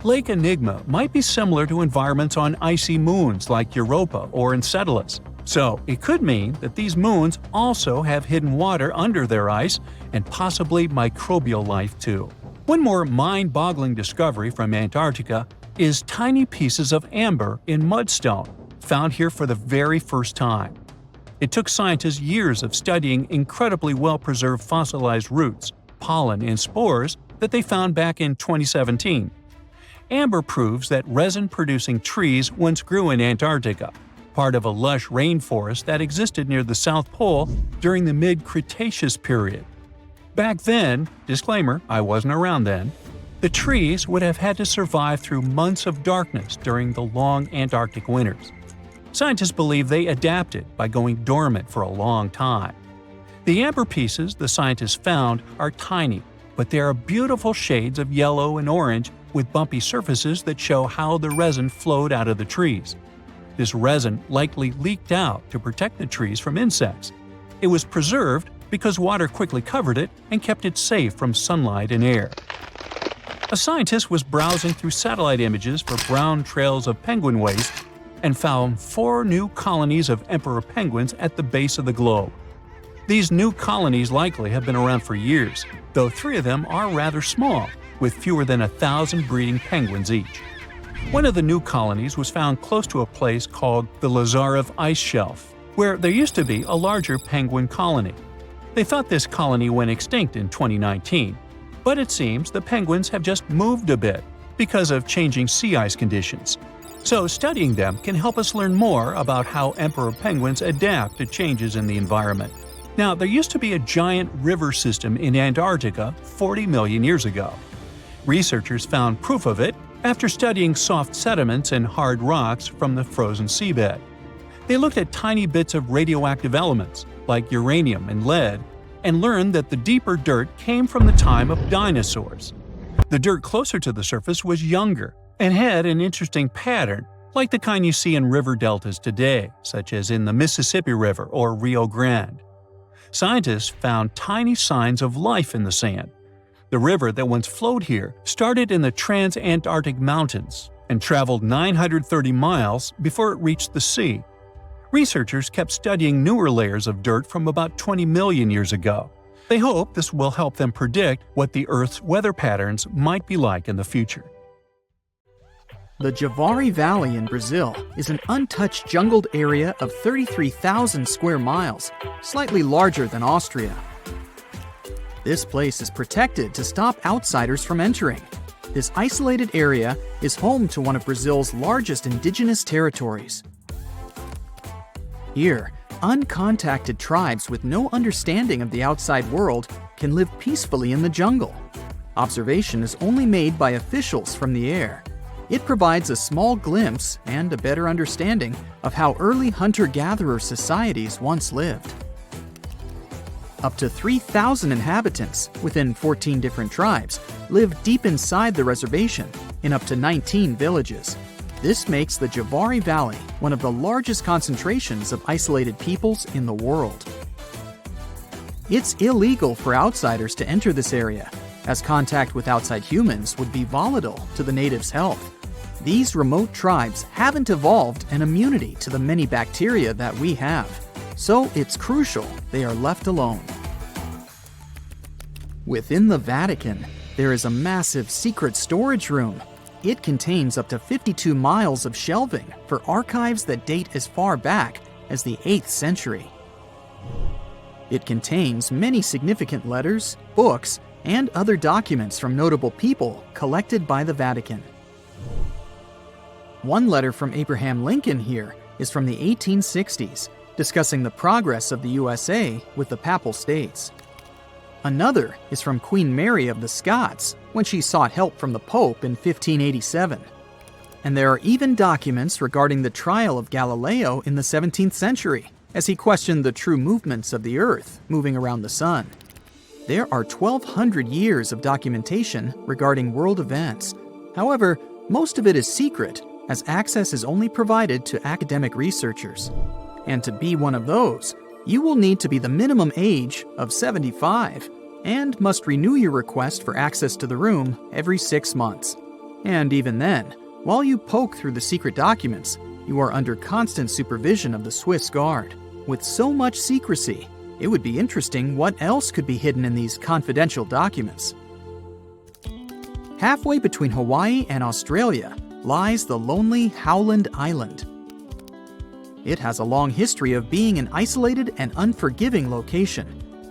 Lake Enigma might be similar to environments on icy moons like Europa or Enceladus, so it could mean that these moons also have hidden water under their ice and possibly microbial life too. One more mind-boggling discovery from Antarctica is tiny pieces of amber in mudstone, found here for the very first time. It took scientists years of studying incredibly well-preserved fossilized roots, pollen, and spores that they found back in 2017. Amber proves that resin-producing trees once grew in Antarctica, part of a lush rainforest that existed near the South Pole during the mid-Cretaceous period. Back then, disclaimer, I wasn't around then, the trees would have had to survive through months of darkness during the long Antarctic winters. Scientists believe they adapted by going dormant for a long time. The amber pieces the scientists found are tiny, but they are beautiful shades of yellow and orange with bumpy surfaces that show how the resin flowed out of the trees. This resin likely leaked out to protect the trees from insects. It was preserved because water quickly covered it and kept it safe from sunlight and air. A scientist was browsing through satellite images for brown trails of penguin waste and found 4 new colonies of emperor penguins at the base of the globe. These new colonies likely have been around for years, though 3 of them are rather small, with fewer than 1,000 breeding penguins each. One of the new colonies was found close to a place called the Lazarev Ice Shelf, where there used to be a larger penguin colony. They thought this colony went extinct in 2019, but it seems the penguins have just moved a bit because of changing sea ice conditions. So studying them can help us learn more about how emperor penguins adapt to changes in the environment. Now, there used to be a giant river system in Antarctica 40 million years ago. Researchers found proof of it after studying soft sediments and hard rocks from the frozen seabed. They looked at tiny bits of radioactive elements, like uranium and lead, and learned that the deeper dirt came from the time of dinosaurs. The dirt closer to the surface was younger and had an interesting pattern, like the kind you see in river deltas today, such as in the Mississippi River or Rio Grande. Scientists found tiny signs of life in the sand. The river that once flowed here started in the Trans-Antarctic Mountains and traveled 930 miles before it reached the sea. Researchers kept studying newer layers of dirt from about 20 million years ago. They hope this will help them predict what the Earth's weather patterns might be like in the future. The Javari Valley in Brazil is an untouched jungled area of 33,000 square miles, slightly larger than Austria. This place is protected to stop outsiders from entering. This isolated area is home to one of Brazil's largest indigenous territories. Here, uncontacted tribes with no understanding of the outside world can live peacefully in the jungle. Observation is only made by officials from the air. It provides a small glimpse and a better understanding of how early hunter-gatherer societies once lived. Up to 3,000 inhabitants, within 14 different tribes, live deep inside the reservation, in up to 19 villages. This makes the Javari Valley one of the largest concentrations of isolated peoples in the world. It's illegal for outsiders to enter this area, as contact with outside humans would be volatile to the natives' health. These remote tribes haven't evolved an immunity to the many bacteria that we have, so it's crucial they are left alone. Within the Vatican, there is a massive secret storage room. It contains up to 52 miles of shelving for archives that date as far back as the 8th century. It contains many significant letters, books, and other documents from notable people collected by the Vatican. One letter from Abraham Lincoln here is from the 1860s, discussing the progress of the USA with the Papal States. Another is from Queen Mary of the Scots when she sought help from the Pope in 1587. And there are even documents regarding the trial of Galileo in the 17th century, as he questioned the true movements of the Earth moving around the Sun. There are 1,200 years of documentation regarding world events. However, most of it is secret, as access is only provided to academic researchers. And to be one of those, you will need to be the minimum age of 75 and must renew your request for access to the room every 6 months. And even then, while you poke through the secret documents, you are under constant supervision of the Swiss Guard. With so much secrecy, it would be interesting what else could be hidden in these confidential documents. Halfway between Hawaii and Australia lies the lonely Howland Island. It has a long history of being an isolated and unforgiving location.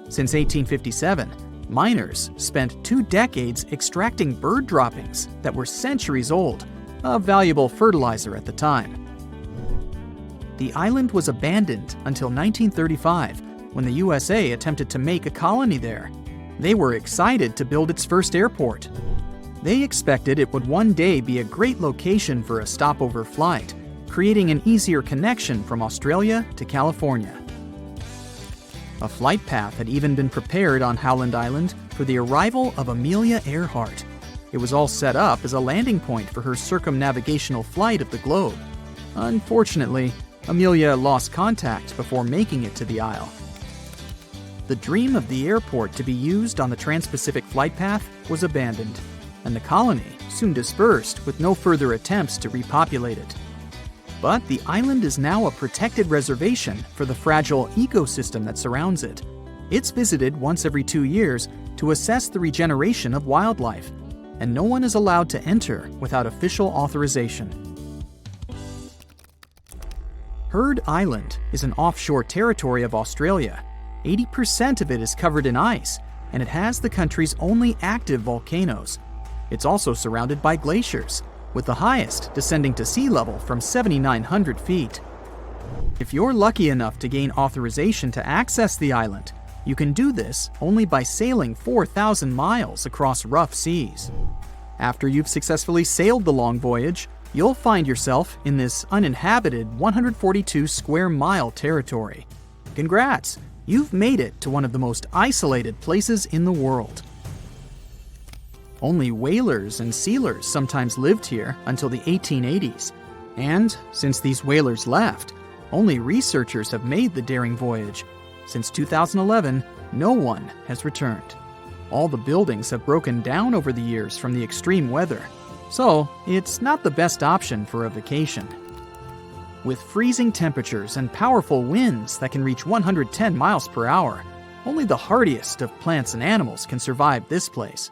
Since 1857, Miners spent 2 decades extracting bird droppings that were centuries old, a valuable fertilizer at the time. The island was abandoned until 1935, when the USA attempted to make a colony there. They were excited to build its first airport. They expected it would one day be a great location for a stopover flight, creating an easier connection from Australia to California. A flight path had even been prepared on Howland Island for the arrival of Amelia Earhart. It was all set up as a landing point for her circumnavigational flight of the globe. Unfortunately, Amelia lost contact before making it to the Isle. The dream of the airport to be used on the Trans-Pacific flight path was abandoned, and the colony soon dispersed with no further attempts to repopulate it. But the island is now a protected reservation for the fragile ecosystem that surrounds it. It's visited once every 2 years to assess the regeneration of wildlife, and no one is allowed to enter without official authorization. Heard Island is an offshore territory of Australia. 80% of it is covered in ice, and it has the country's only active volcanoes. It's also surrounded by glaciers, with the highest descending to sea level from 7,900 feet. If you're lucky enough to gain authorization to access the island, you can do this only by sailing 4,000 miles across rough seas. After you've successfully sailed the long voyage, you'll find yourself in this uninhabited 142 square mile territory. Congrats! You've made it to one of the most isolated places in the world. Only whalers and sealers sometimes lived here until the 1880s. And since these whalers left, only researchers have made the daring voyage. Since 2011, no one has returned. All the buildings have broken down over the years from the extreme weather, so it's not the best option for a vacation. With freezing temperatures and powerful winds that can reach 110 miles per hour, only the hardiest of plants and animals can survive this place.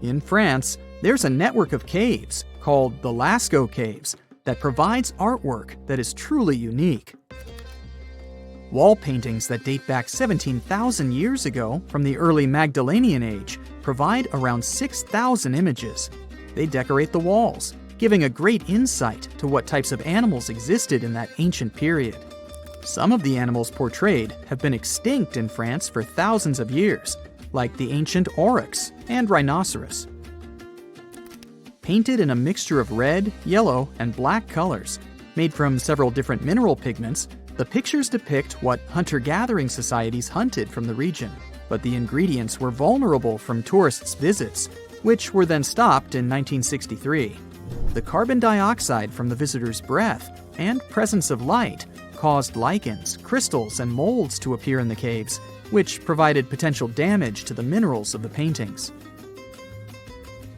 In France, there's a network of caves called the Lascaux Caves that provides artwork that is truly unique. Wall paintings that date back 17,000 years ago from the early Magdalenian age provide around 6,000 images. They decorate the walls, giving a great insight to what types of animals existed in that ancient period. Some of the animals portrayed have been extinct in France for thousands of years, like the ancient aurochs and rhinoceros. Painted in a mixture of red, yellow, and black colors, made from several different mineral pigments, the pictures depict what hunter-gathering societies hunted from the region. But the ingredients were vulnerable from tourists' visits, which were then stopped in 1963. The carbon dioxide from the visitors' breath and presence of light caused lichens, crystals, and molds to appear in the caves, which provided potential damage to the minerals of the paintings.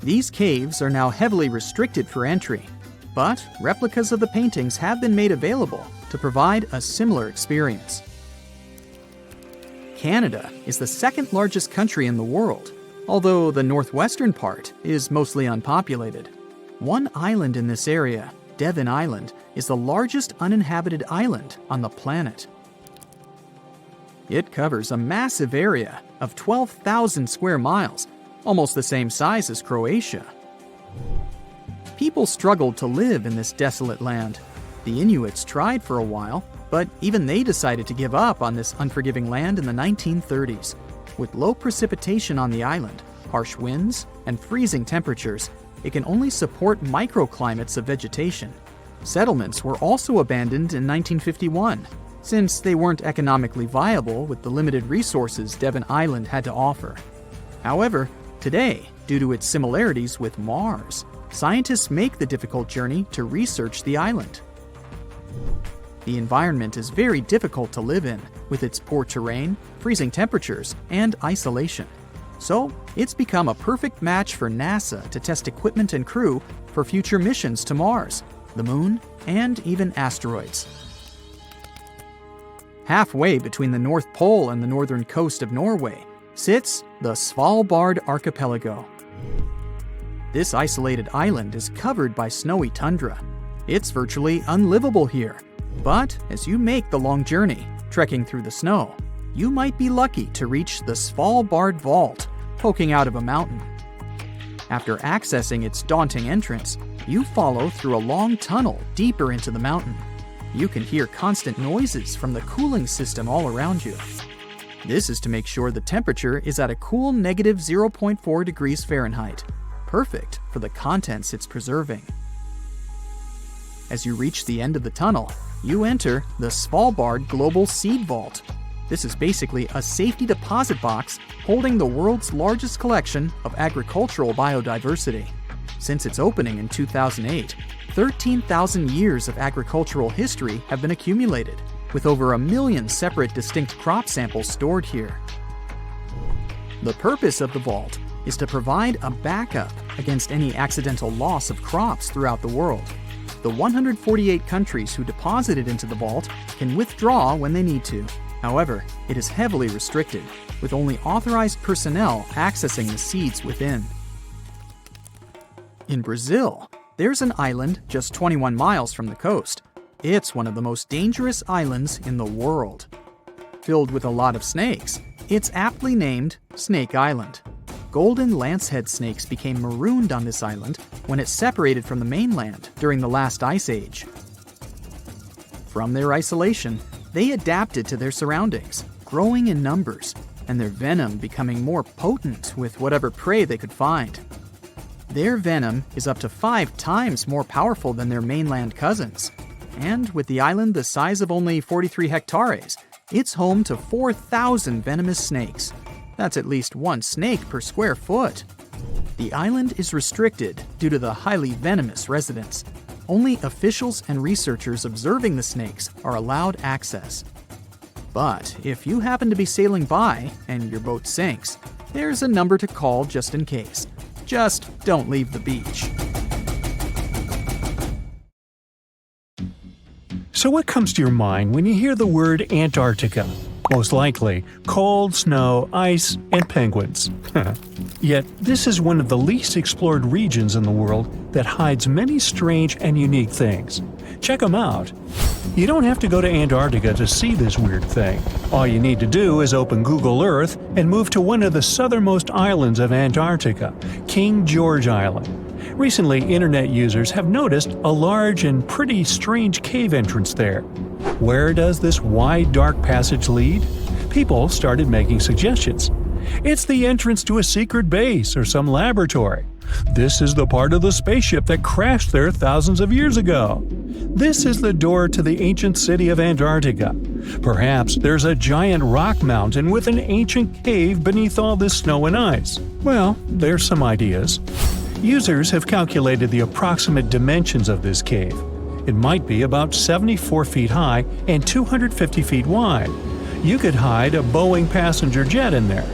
These caves are now heavily restricted for entry, but replicas of the paintings have been made available to provide a similar experience. Canada is the second largest country in the world, although the northwestern part is mostly unpopulated. One island in this area, Devon Island, is the largest uninhabited island on the planet. It covers a massive area of 12,000 square miles, almost the same size as Croatia. People struggled to live in this desolate land. The Inuits tried for a while, but even they decided to give up on this unforgiving land in the 1930s. With low precipitation on the island, harsh winds, and freezing temperatures, it can only support microclimates of vegetation. Settlements were also abandoned in 1951, since they weren't economically viable with the limited resources Devon Island had to offer. However, today, due to its similarities with Mars, scientists make the difficult journey to research the island. The environment is very difficult to live in, with its poor terrain, freezing temperatures, and isolation. So, it's become a perfect match for NASA to test equipment and crew for future missions to Mars, the Moon, and even asteroids. Halfway between the North Pole and the northern coast of Norway sits the Svalbard Archipelago. This isolated island is covered by snowy tundra. It's virtually unlivable here, but as you make the long journey, trekking through the snow, you might be lucky to reach the Svalbard Vault, poking out of a mountain. After accessing its daunting entrance, you follow through a long tunnel deeper into the mountain. You can hear constant noises from the cooling system all around you. This is to make sure the temperature is at a cool negative 0.4 degrees Fahrenheit, perfect for the contents it's preserving. As you reach the end of the tunnel, you enter the Svalbard Global Seed Vault. This is basically a safety deposit box holding the world's largest collection of agricultural biodiversity. Since its opening in 2008, 13,000 years of agricultural history have been accumulated, with over 1 million separate distinct crop samples stored here. The purpose of the vault is to provide a backup against any accidental loss of crops throughout the world. The 148 countries who deposited into the vault can withdraw when they need to. However, it is heavily restricted, with only authorized personnel accessing the seeds within. In Brazil, there's an island just 21 miles from the coast. It's one of the most dangerous islands in the world. Filled with a lot of snakes, it's aptly named Snake Island. Golden lancehead snakes became marooned on this island when it separated from the mainland during the last ice age. From their isolation, they adapted to their surroundings, growing in numbers, and their venom becoming more potent with whatever prey they could find. Their venom is up to 5 times more powerful than their mainland cousins. And with the island the size of only 43 hectares, it's home to 4,000 venomous snakes. That's at least 1 snake per square foot. The island is restricted due to the highly venomous residents. Only officials and researchers observing the snakes are allowed access. But if you happen to be sailing by and your boat sinks, there's a number to call just in case. Just don't leave the beach. So what comes to your mind when you hear the word Antarctica? Most likely, cold, snow, ice, and penguins. Yet, this is one of the least explored regions in the world that hides many strange and unique things. Check them out. You don't have to go to Antarctica to see this weird thing. All you need to do is open Google Earth and move to one of the southernmost islands of Antarctica, King George Island. Recently, internet users have noticed a large and pretty strange cave entrance there. Where does this wide, dark passage lead? People started making suggestions. It's the entrance to a secret base or some laboratory. This is the part of the spaceship that crashed there thousands of years ago. This is the door to the ancient city of Antarctica. Perhaps there's a giant rock mountain with an ancient cave beneath all this snow and ice. Well, there's some ideas. Users have calculated the approximate dimensions of this cave. It might be about 74 feet high and 250 feet wide. You could hide a Boeing passenger jet in there.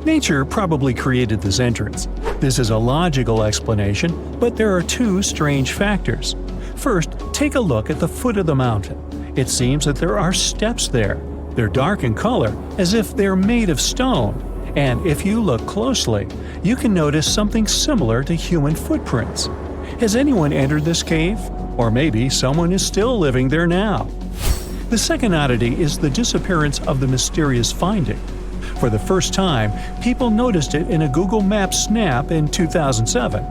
Nature probably created this entrance. This is a logical explanation, but there are 2 strange factors. First, take a look at the foot of the mountain. It seems that there are steps there. They're dark in color, as if they're made of stone. And if you look closely, you can notice something similar to human footprints. Has anyone entered this cave? Or maybe someone is still living there now. The second oddity is the disappearance of the mysterious finding. For the first time, people noticed it in a Google Maps snap in 2007.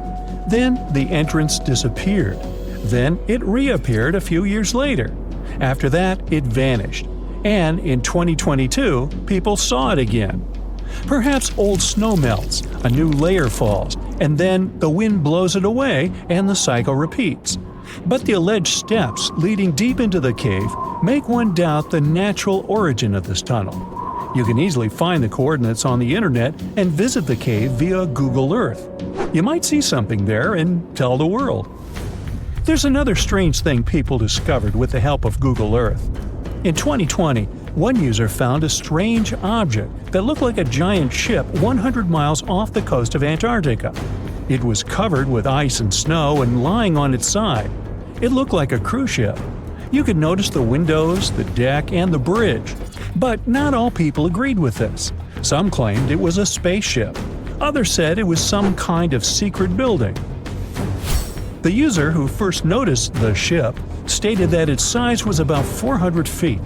Then the entrance disappeared. Then it reappeared a few years later. After that, it vanished. And in 2022, people saw it again. Perhaps old snow melts, a new layer falls, and then the wind blows it away and the cycle repeats. But the alleged steps leading deep into the cave make one doubt the natural origin of this tunnel. You can easily find the coordinates on the internet and visit the cave via Google Earth. You might see something there and tell the world. There's another strange thing people discovered with the help of Google Earth. In 2020, one user found a strange object that looked like a giant ship 100 miles off the coast of Antarctica. It was covered with ice and snow and lying on its side. It looked like a cruise ship. You could notice the windows, the deck, and the bridge. But not all people agreed with this. Some claimed it was a spaceship. Others said it was some kind of secret building. The user who first noticed the ship stated that its size was about 400 feet.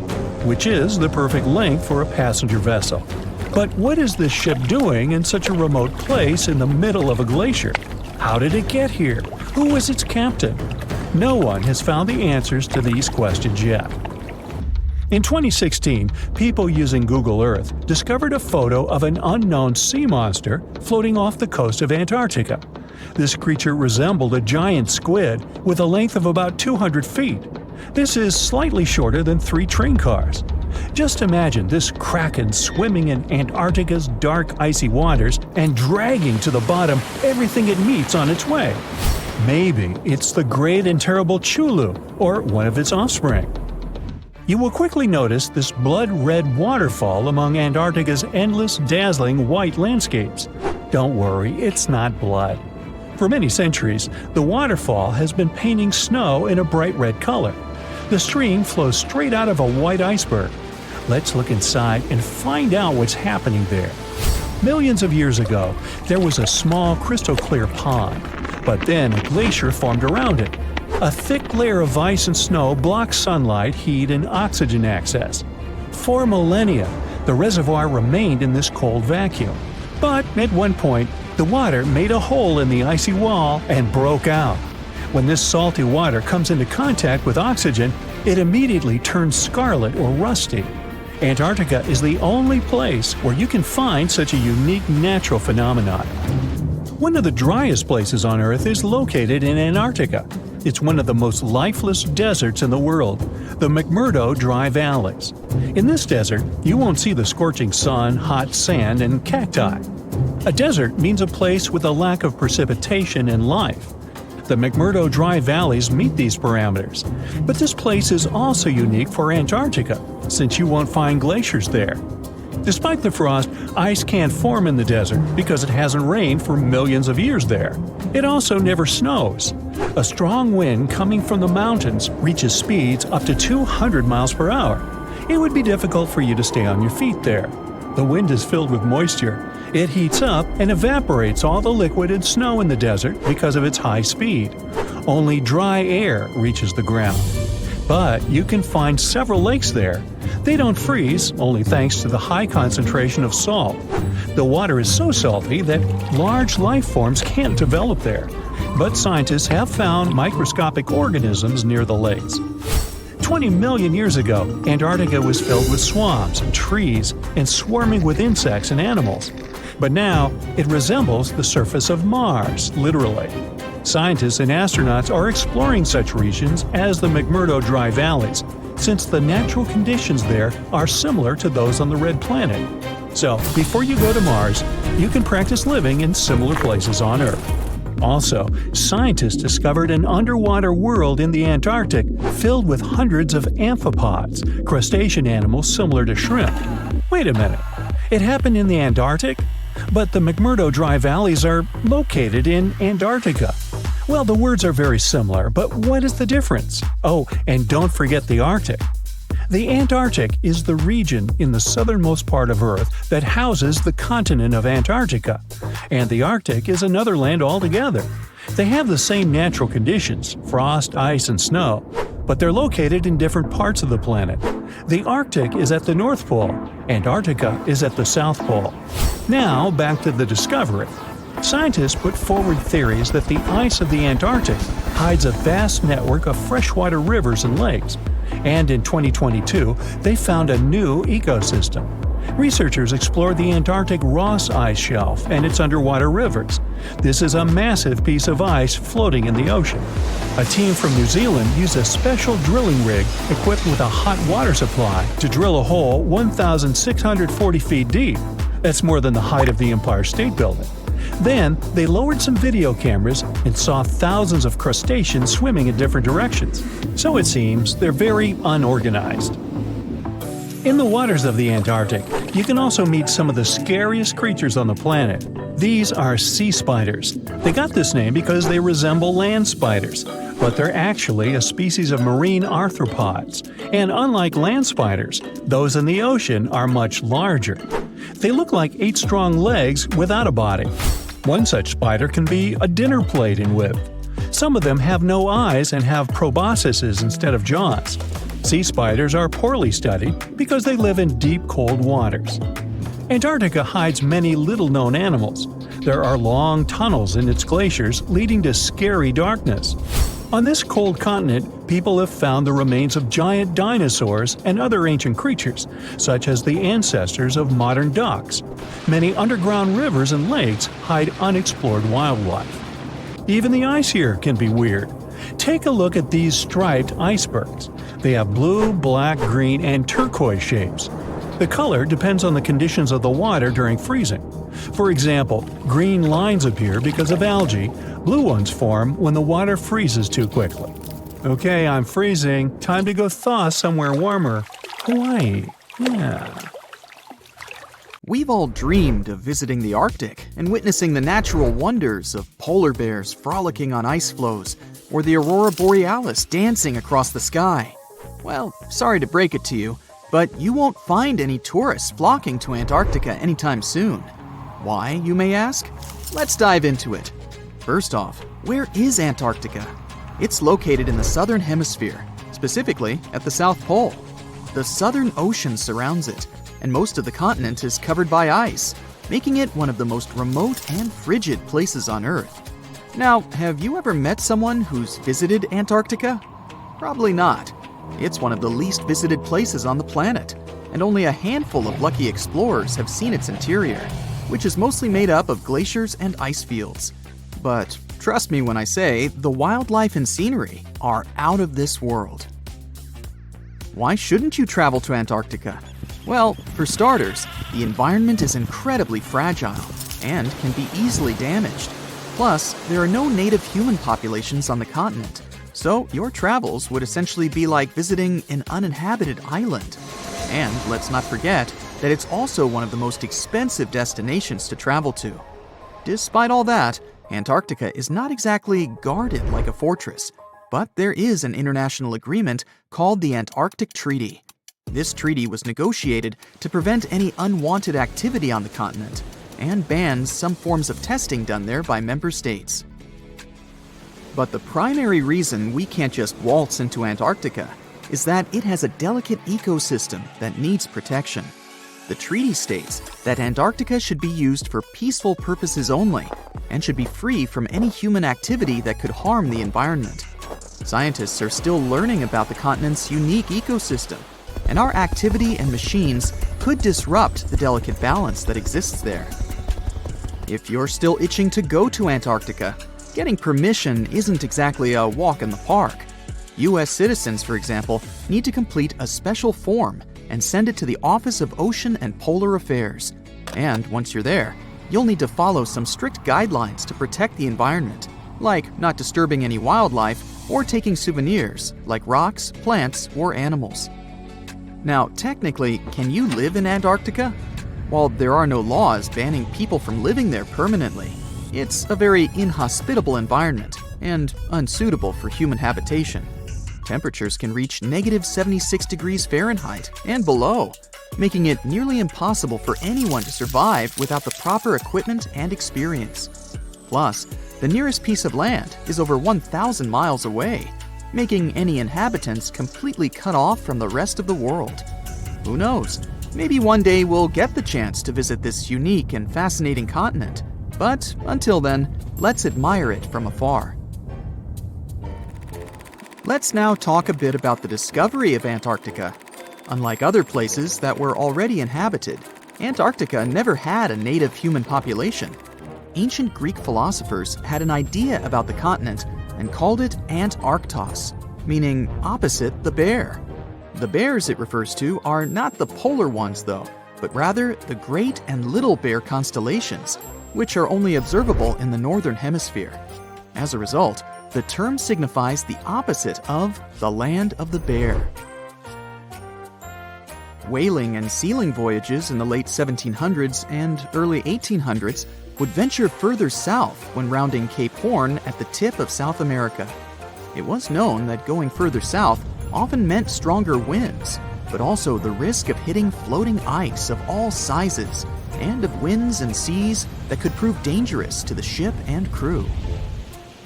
which is the perfect length for a passenger vessel. But what is this ship doing in such a remote place in the middle of a glacier? How did it get here? Who was its captain? No one has found the answers to these questions yet. In 2016, people using Google Earth discovered a photo of an unknown sea monster floating off the coast of Antarctica. This creature resembled a giant squid with a length of about 200 feet. This is slightly shorter than 3 train cars. Just imagine this kraken swimming in Antarctica's dark, icy waters and dragging to the bottom everything it meets on its way. Maybe it's the great and terrible Chulu, or one of its offspring. You will quickly notice this blood-red waterfall among Antarctica's endless, dazzling white landscapes. Don't worry, it's not blood. For many centuries, the waterfall has been painting snow in a bright red color. The stream flows straight out of a white iceberg. Let's look inside and find out what's happening there. Millions of years ago, there was a small crystal-clear pond, but then a glacier formed around it. A thick layer of ice and snow blocks sunlight, heat, and oxygen access. For millennia, the reservoir remained in this cold vacuum. But at one point, the water made a hole in the icy wall and broke out. When this salty water comes into contact with oxygen, it immediately turns scarlet or rusty. Antarctica is the only place where you can find such a unique natural phenomenon. One of the driest places on Earth is located in Antarctica. It's one of the most lifeless deserts in the world, the McMurdo Dry Valleys. In this desert, you won't see the scorching sun, hot sand, and cacti. A desert means a place with a lack of precipitation and life. The McMurdo Dry Valleys meet these parameters. But this place is also unique for Antarctica, since you won't find glaciers there. Despite the frost, ice can't form in the desert because it hasn't rained for millions of years there. It also never snows. A strong wind coming from the mountains reaches speeds up to 200 miles per hour. It would be difficult for you to stay on your feet there. The wind is filled with moisture. It heats up and evaporates all the liquid and snow in the desert because of its high speed. Only dry air reaches the ground. But you can find several lakes there. They don't freeze, only thanks to the high concentration of salt. The water is so salty that large life forms can't develop there. But scientists have found microscopic organisms near the lakes. 20 million years ago, Antarctica was filled with swamps, trees, and swarming with insects and animals. But now, it resembles the surface of Mars, literally. Scientists and astronauts are exploring such regions as the McMurdo Dry Valleys, since the natural conditions there are similar to those on the Red Planet. So, before you go to Mars, you can practice living in similar places on Earth. Also, scientists discovered an underwater world in the Antarctic filled with hundreds of amphipods, crustacean animals similar to shrimp. Wait a minute, it happened in the Antarctic? But the McMurdo Dry Valleys are located in Antarctica. Well, the words are very similar, but what is the difference? Oh, and don't forget the Arctic. The Antarctic is the region in the southernmost part of Earth that houses the continent of Antarctica, and the Arctic is another land altogether. They have the same natural conditions, frost, ice, and snow, but they're located in different parts of the planet. The Arctic is at the North Pole, Antarctica is at the South Pole. Now, back to the discovery. Scientists put forward theories that the ice of the Antarctic hides a vast network of freshwater rivers and lakes. And in 2022, they found a new ecosystem. Researchers explored the Antarctic Ross Ice Shelf and its underwater rivers. This is a massive piece of ice floating in the ocean. A team from New Zealand used a special drilling rig equipped with a hot water supply to drill a hole 1,640 feet deep. That's more than the height of the Empire State Building. Then, they lowered some video cameras and saw thousands of crustaceans swimming in different directions. So it seems they're very unorganized. In the waters of the Antarctic, you can also meet some of the scariest creatures on the planet. These are sea spiders. They got this name because they resemble land spiders, but they're actually a species of marine arthropods. And unlike land spiders, those in the ocean are much larger. They look like 8 strong legs without a body. One such spider can be a dinner plate in width. Some of them have no eyes and have proboscises instead of jaws. Sea spiders are poorly studied because they live in deep, cold waters. Antarctica hides many little-known animals. There are long tunnels in its glaciers leading to scary darkness. On this cold continent, people have found the remains of giant dinosaurs and other ancient creatures, such as the ancestors of modern ducks. Many underground rivers and lakes hide unexplored wildlife. Even the ice here can be weird. Take a look at these striped icebergs. They have blue, black, green, and turquoise shapes. The color depends on the conditions of the water during freezing. For example, green lines appear because of algae, blue ones form when the water freezes too quickly. Okay, I'm freezing. Time to go thaw somewhere warmer. Hawaii. Yeah. We've all dreamed of visiting the Arctic and witnessing the natural wonders of polar bears frolicking on ice floes or the aurora borealis dancing across the sky. Well, sorry to break it to you, but you won't find any tourists flocking to Antarctica anytime soon. Why, you may ask? Let's dive into it. First off, where is Antarctica? It's located in the southern hemisphere, specifically at the South Pole. The Southern Ocean surrounds it, and most of the continent is covered by ice, making it one of the most remote and frigid places on Earth. Now, have you ever met someone who's visited Antarctica? Probably not. It's one of the least visited places on the planet, and only a handful of lucky explorers have seen its interior, which is mostly made up of glaciers and ice fields. But trust me when I say the wildlife and scenery are out of this world. Why shouldn't you travel to Antarctica? Well, for starters, the environment is incredibly fragile and can be easily damaged. Plus, there are no native human populations on the continent, so your travels would essentially be like visiting an uninhabited island. And let's not forget that it's also one of the most expensive destinations to travel to. Despite all that, Antarctica is not exactly guarded like a fortress, but there is an international agreement called the Antarctic Treaty. This treaty was negotiated to prevent any unwanted activity on the continent and bans some forms of testing done there by member states. But the primary reason we can't just waltz into Antarctica is that it has a delicate ecosystem that needs protection. The treaty states that Antarctica should be used for peaceful purposes only and should be free from any human activity that could harm the environment. Scientists are still learning about the continent's unique ecosystem, and our activity and machines could disrupt the delicate balance that exists there. If you're still itching to go to Antarctica, getting permission isn't exactly a walk in the park. U.S. citizens, for example, need to complete a special form and send it to the Office of Ocean and Polar Affairs. And once you're there, you'll need to follow some strict guidelines to protect the environment, like not disturbing any wildlife or taking souvenirs like rocks, plants, or animals. Now, technically, can you live in Antarctica? While there are no laws banning people from living there permanently, it's a very inhospitable environment and unsuitable for human habitation. Temperatures can reach -76 degrees Fahrenheit and below, making it nearly impossible for anyone to survive without the proper equipment and experience. Plus, the nearest piece of land is over 1,000 miles away, making any inhabitants completely cut off from the rest of the world. Who knows? Maybe one day we'll get the chance to visit this unique and fascinating continent. But until then, let's admire it from afar. Let's now talk a bit about the discovery of Antarctica. Unlike other places that were already inhabited, Antarctica never had a native human population. Ancient Greek philosophers had an idea about the continent and called it Antarctos, meaning opposite the bear. The bears it refers to are not the polar ones though, but rather the Great and Little Bear constellations, which are only observable in the northern hemisphere. As a result, the term signifies the opposite of the land of the bear. Whaling and sealing voyages in the late 1700s and early 1800s would venture further south when rounding Cape Horn at the tip of South America. It was known that going further south often meant stronger winds, but also the risk of hitting floating ice of all sizes and of winds and seas that could prove dangerous to the ship and crew.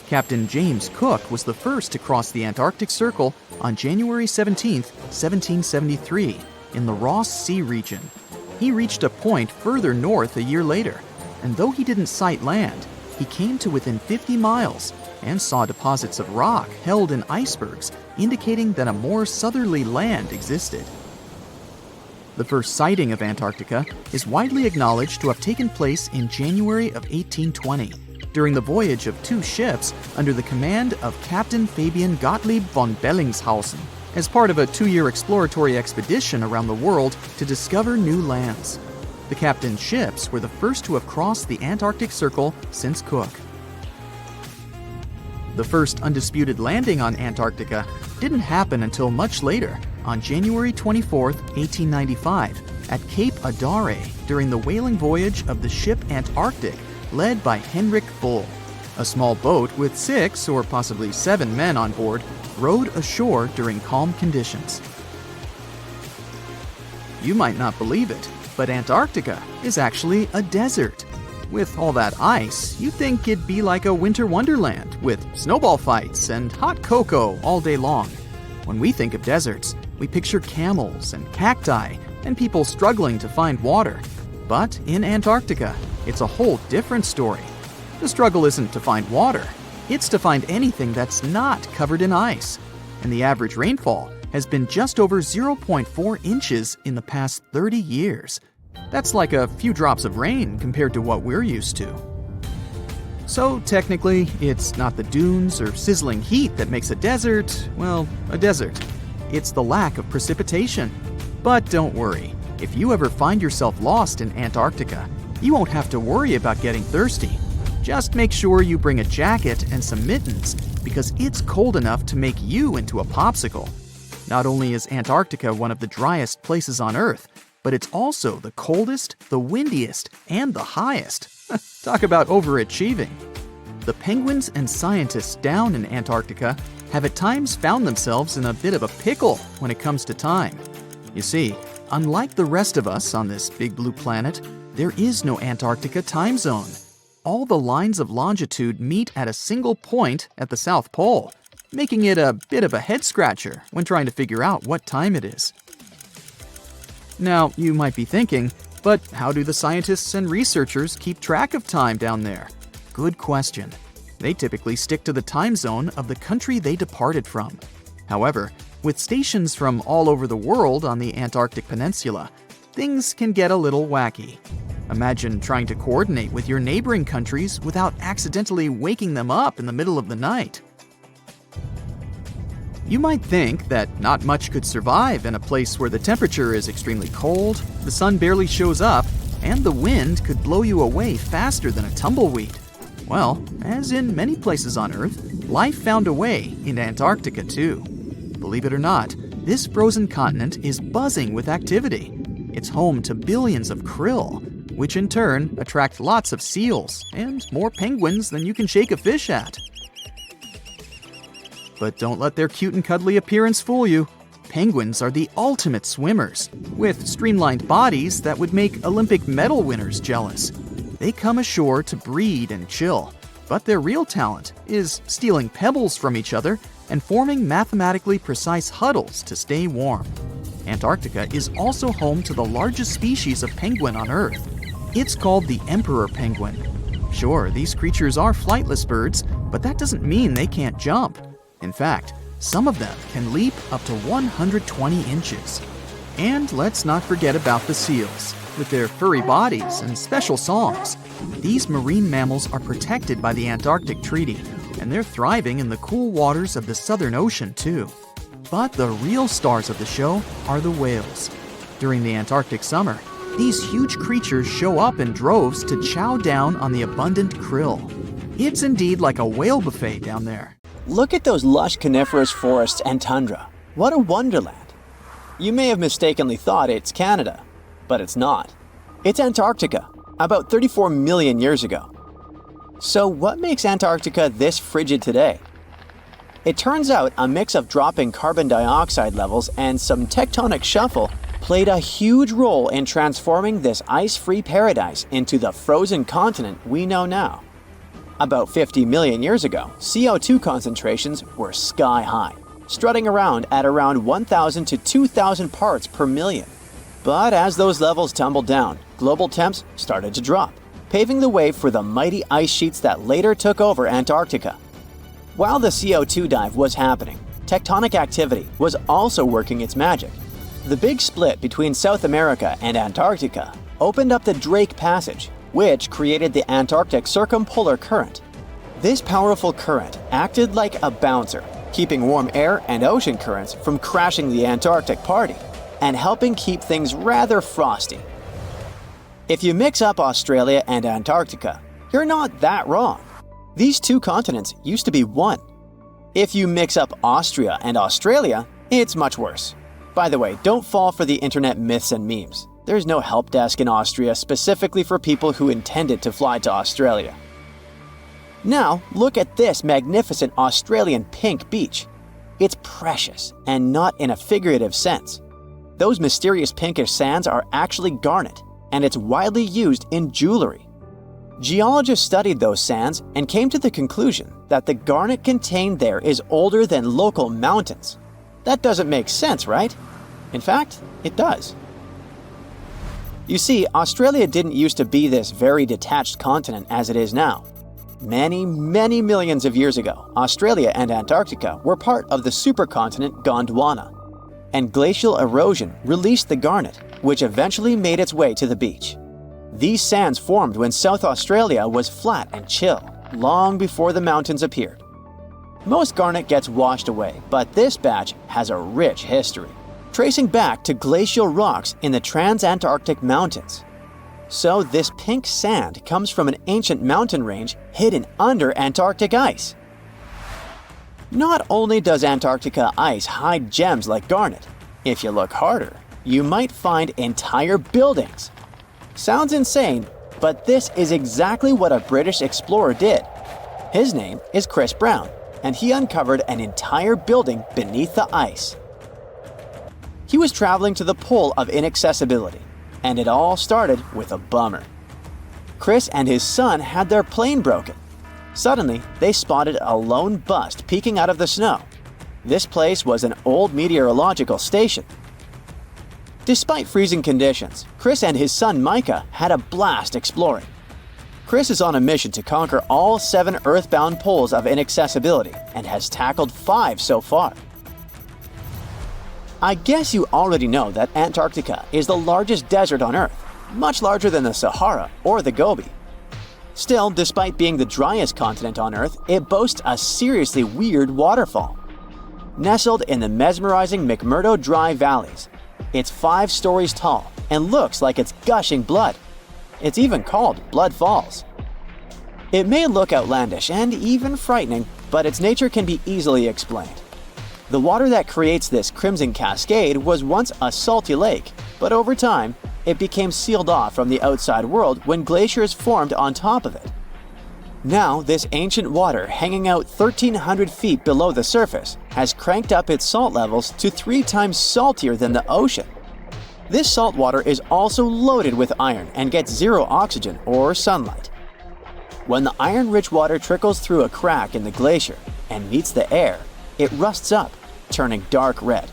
Captain James Cook was the first to cross the Antarctic Circle on January 17, 1773, in the Ross Sea region. He reached a point further north a year later, and though he didn't sight land, he came to within 50 miles and saw deposits of rock held in icebergs, indicating that a more southerly land existed. The first sighting of Antarctica is widely acknowledged to have taken place in January of 1820, during the voyage of two ships under the command of Captain Fabian Gottlieb von Bellingshausen, as part of a 2-year exploratory expedition around the world to discover new lands. The captain's ships were the first to have crossed the Antarctic Circle since Cook. The first undisputed landing on Antarctica didn't happen until much later, on January 24, 1895, at Cape Adare during the whaling voyage of the ship Antarctic, led by Henrik Bull. A small boat with 6 or possibly 7 men on board rowed ashore during calm conditions. You might not believe it, but Antarctica is actually a desert. With all that ice, you'd think it'd be like a winter wonderland with snowball fights and hot cocoa all day long. When we think of deserts, we picture camels and cacti and people struggling to find water. But in Antarctica, it's a whole different story. The struggle isn't to find water, it's to find anything that's not covered in ice. And the average rainfall has been just over 0.4 inches in the past 30 years. That's like a few drops of rain compared to what we're used to. So technically, it's not the dunes or sizzling heat that makes a desert, well, a desert. It's the lack of precipitation. But don't worry, if you ever find yourself lost in Antarctica, you won't have to worry about getting thirsty. Just make sure you bring a jacket and some mittens, because it's cold enough to make you into a popsicle. Not only is Antarctica one of the driest places on Earth, but it's also the coldest, the windiest, and the highest. Talk about overachieving. The penguins and scientists down in Antarctica have at times found themselves in a bit of a pickle when it comes to time. You see, unlike the rest of us on this big blue planet, there is no Antarctica time zone. All the lines of longitude meet at a single point at the South Pole, making it a bit of a head-scratcher when trying to figure out what time it is. Now, you might be thinking, but how do the scientists and researchers keep track of time down there? Good question. They typically stick to the time zone of the country they departed from. However, with stations from all over the world on the Antarctic Peninsula, things can get a little wacky. Imagine trying to coordinate with your neighboring countries without accidentally waking them up in the middle of the night. You might think that not much could survive in a place where the temperature is extremely cold, the sun barely shows up, and the wind could blow you away faster than a tumbleweed. Well, as in many places on Earth, life found a way in Antarctica too. Believe it or not, this frozen continent is buzzing with activity. It's home to billions of krill, which in turn attract lots of seals and more penguins than you can shake a fish at. But don't let their cute and cuddly appearance fool you. Penguins are the ultimate swimmers, with streamlined bodies that would make Olympic medal winners jealous. They come ashore to breed and chill, but their real talent is stealing pebbles from each other and forming mathematically precise huddles to stay warm. Antarctica is also home to the largest species of penguin on Earth. It's called the emperor penguin. Sure, these creatures are flightless birds, but that doesn't mean they can't jump. In fact, some of them can leap up to 120 inches. And let's not forget about the seals. With their furry bodies and special songs, these marine mammals are protected by the Antarctic Treaty, and they're thriving in the cool waters of the Southern Ocean too. But the real stars of the show are the whales. During the Antarctic summer, these huge creatures show up in droves to chow down on the abundant krill. It's indeed like a whale buffet down there. Look at those lush coniferous forests and tundra. What a wonderland. You may have mistakenly thought it's Canada, but it's not. It's Antarctica, about 34 million years ago. So what makes Antarctica this frigid today? It turns out a mix of dropping carbon dioxide levels and some tectonic shuffle played a huge role in transforming this ice-free paradise into the frozen continent we know now. About 50 million years ago, CO2 concentrations were sky high, strutting around at around 1,000 to 2,000 parts per million. But as those levels tumbled down, global temps started to drop, paving the way for the mighty ice sheets that later took over Antarctica. While the CO2 dive was happening, tectonic activity was also working its magic. The big split between South America and Antarctica opened up the Drake Passage, which created the Antarctic Circumpolar Current. This powerful current acted like a bouncer, keeping warm air and ocean currents from crashing the Antarctic party, and helping keep things rather frosty. If you mix up Australia and Antarctica, you're not that wrong. These two continents used to be one. If you mix up Austria and Australia, it's much worse. By the way, don't fall for the internet myths and memes. There's no help desk in Austria specifically for people who intended to fly to Australia. Now, look at this magnificent Australian pink beach. It's precious, and not in a figurative sense. Those mysterious pinkish sands are actually garnet, and it's widely used in jewelry. Geologists studied those sands and came to the conclusion that the garnet contained there is older than local mountains. That doesn't make sense, right? In fact, it does. You see, Australia didn't used to be this very detached continent as it is now. Many millions of years ago, Australia and Antarctica were part of the supercontinent Gondwana, and glacial erosion released the garnet, which eventually made its way to the beach. These sands formed when South Australia was flat and chill, long before the mountains appeared. Most garnet gets washed away, but this batch has a rich history, tracing back to glacial rocks in the Transantarctic Mountains. So this pink sand comes from an ancient mountain range hidden under Antarctic ice. Not only does Antarctica ice hide gems like garnet, if you look harder, you might find entire buildings. Sounds insane, but this is exactly what a British explorer did. His name is Chris Brown, and he uncovered an entire building beneath the ice. He was traveling to the pole of inaccessibility, and it all started with a bummer. Chris and his son had their plane broken. Suddenly, they spotted a lone bust peeking out of the snow. This place was an old meteorological station. Despite freezing conditions, Chris and his son Micah had a blast exploring. Chris is on a mission to conquer all 7 earthbound poles of inaccessibility and has tackled 5 so far. I guess you already know that Antarctica is the largest desert on Earth, much larger than the Sahara or the Gobi. Still, despite being the driest continent on Earth, it boasts a seriously weird waterfall. Nestled in the mesmerizing McMurdo Dry Valleys, it's 5 stories tall and looks like it's gushing blood. It's even called Blood Falls. It may look outlandish and even frightening, but its nature can be easily explained. The water that creates this crimson cascade was once a salty lake, but over time, it became sealed off from the outside world when glaciers formed on top of it. Now, this ancient water hanging out 1,300 feet below the surface has cranked up its salt levels to 3 times saltier than the ocean. This salt water is also loaded with iron and gets 0 oxygen or sunlight. When the iron-rich water trickles through a crack in the glacier and meets the air, it rusts up, turning dark red.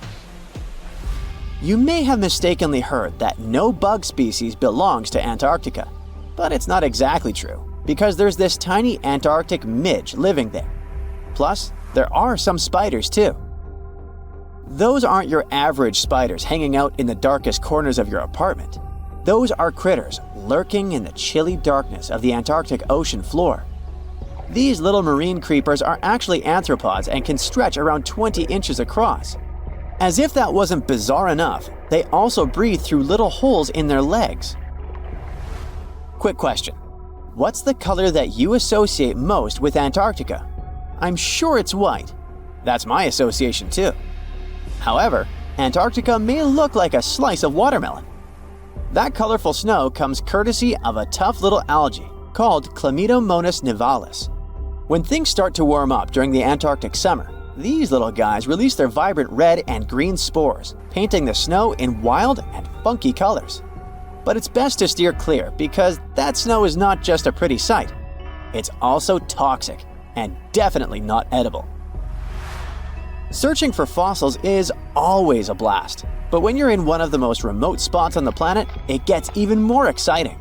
You may have mistakenly heard that no bug species belongs to Antarctica, but it's not exactly true, because there's this tiny Antarctic midge living there. Plus, there are some spiders too. Those aren't your average spiders hanging out in the darkest corners of your apartment. Those are critters lurking in the chilly darkness of the Antarctic ocean floor. These little marine creepers are actually arthropods and can stretch around 20 inches across. As if that wasn't bizarre enough, they also breathe through little holes in their legs. Quick question. What's the color that you associate most with Antarctica? I'm sure it's white. That's my association too. However, Antarctica may look like a slice of watermelon. That colorful snow comes courtesy of a tough little algae called Chlamydomonas nivalis. When things start to warm up during the Antarctic summer, these little guys release their vibrant red and green spores, painting the snow in wild and funky colors. But it's best to steer clear because that snow is not just a pretty sight. It's also toxic and definitely not edible. Searching for fossils is always a blast, but when you're in one of the most remote spots on the planet, it gets even more exciting.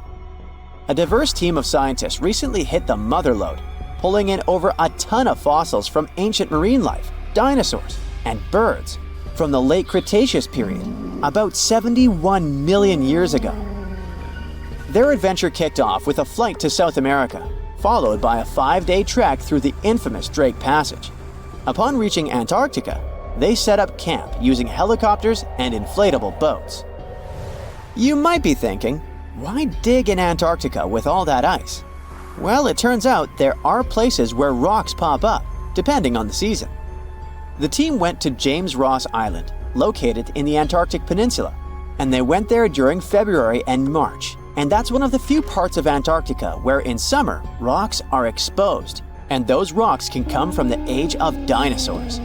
A diverse team of scientists recently hit the mother lode, pulling in over a ton of fossils from ancient marine life, dinosaurs, and birds from the late Cretaceous period, about 71 million years ago. Their adventure kicked off with a flight to South America, followed by a 5-day trek through the infamous Drake Passage. Upon reaching Antarctica, they set up camp using helicopters and inflatable boats. You might be thinking, why dig in Antarctica with all that ice? Well, it turns out there are places where rocks pop up, depending on the season. The team went to James Ross Island, located in the Antarctic Peninsula, and they went there during February and March. And that's one of the few parts of Antarctica where in summer, rocks are exposed, and those rocks can come from the age of dinosaurs.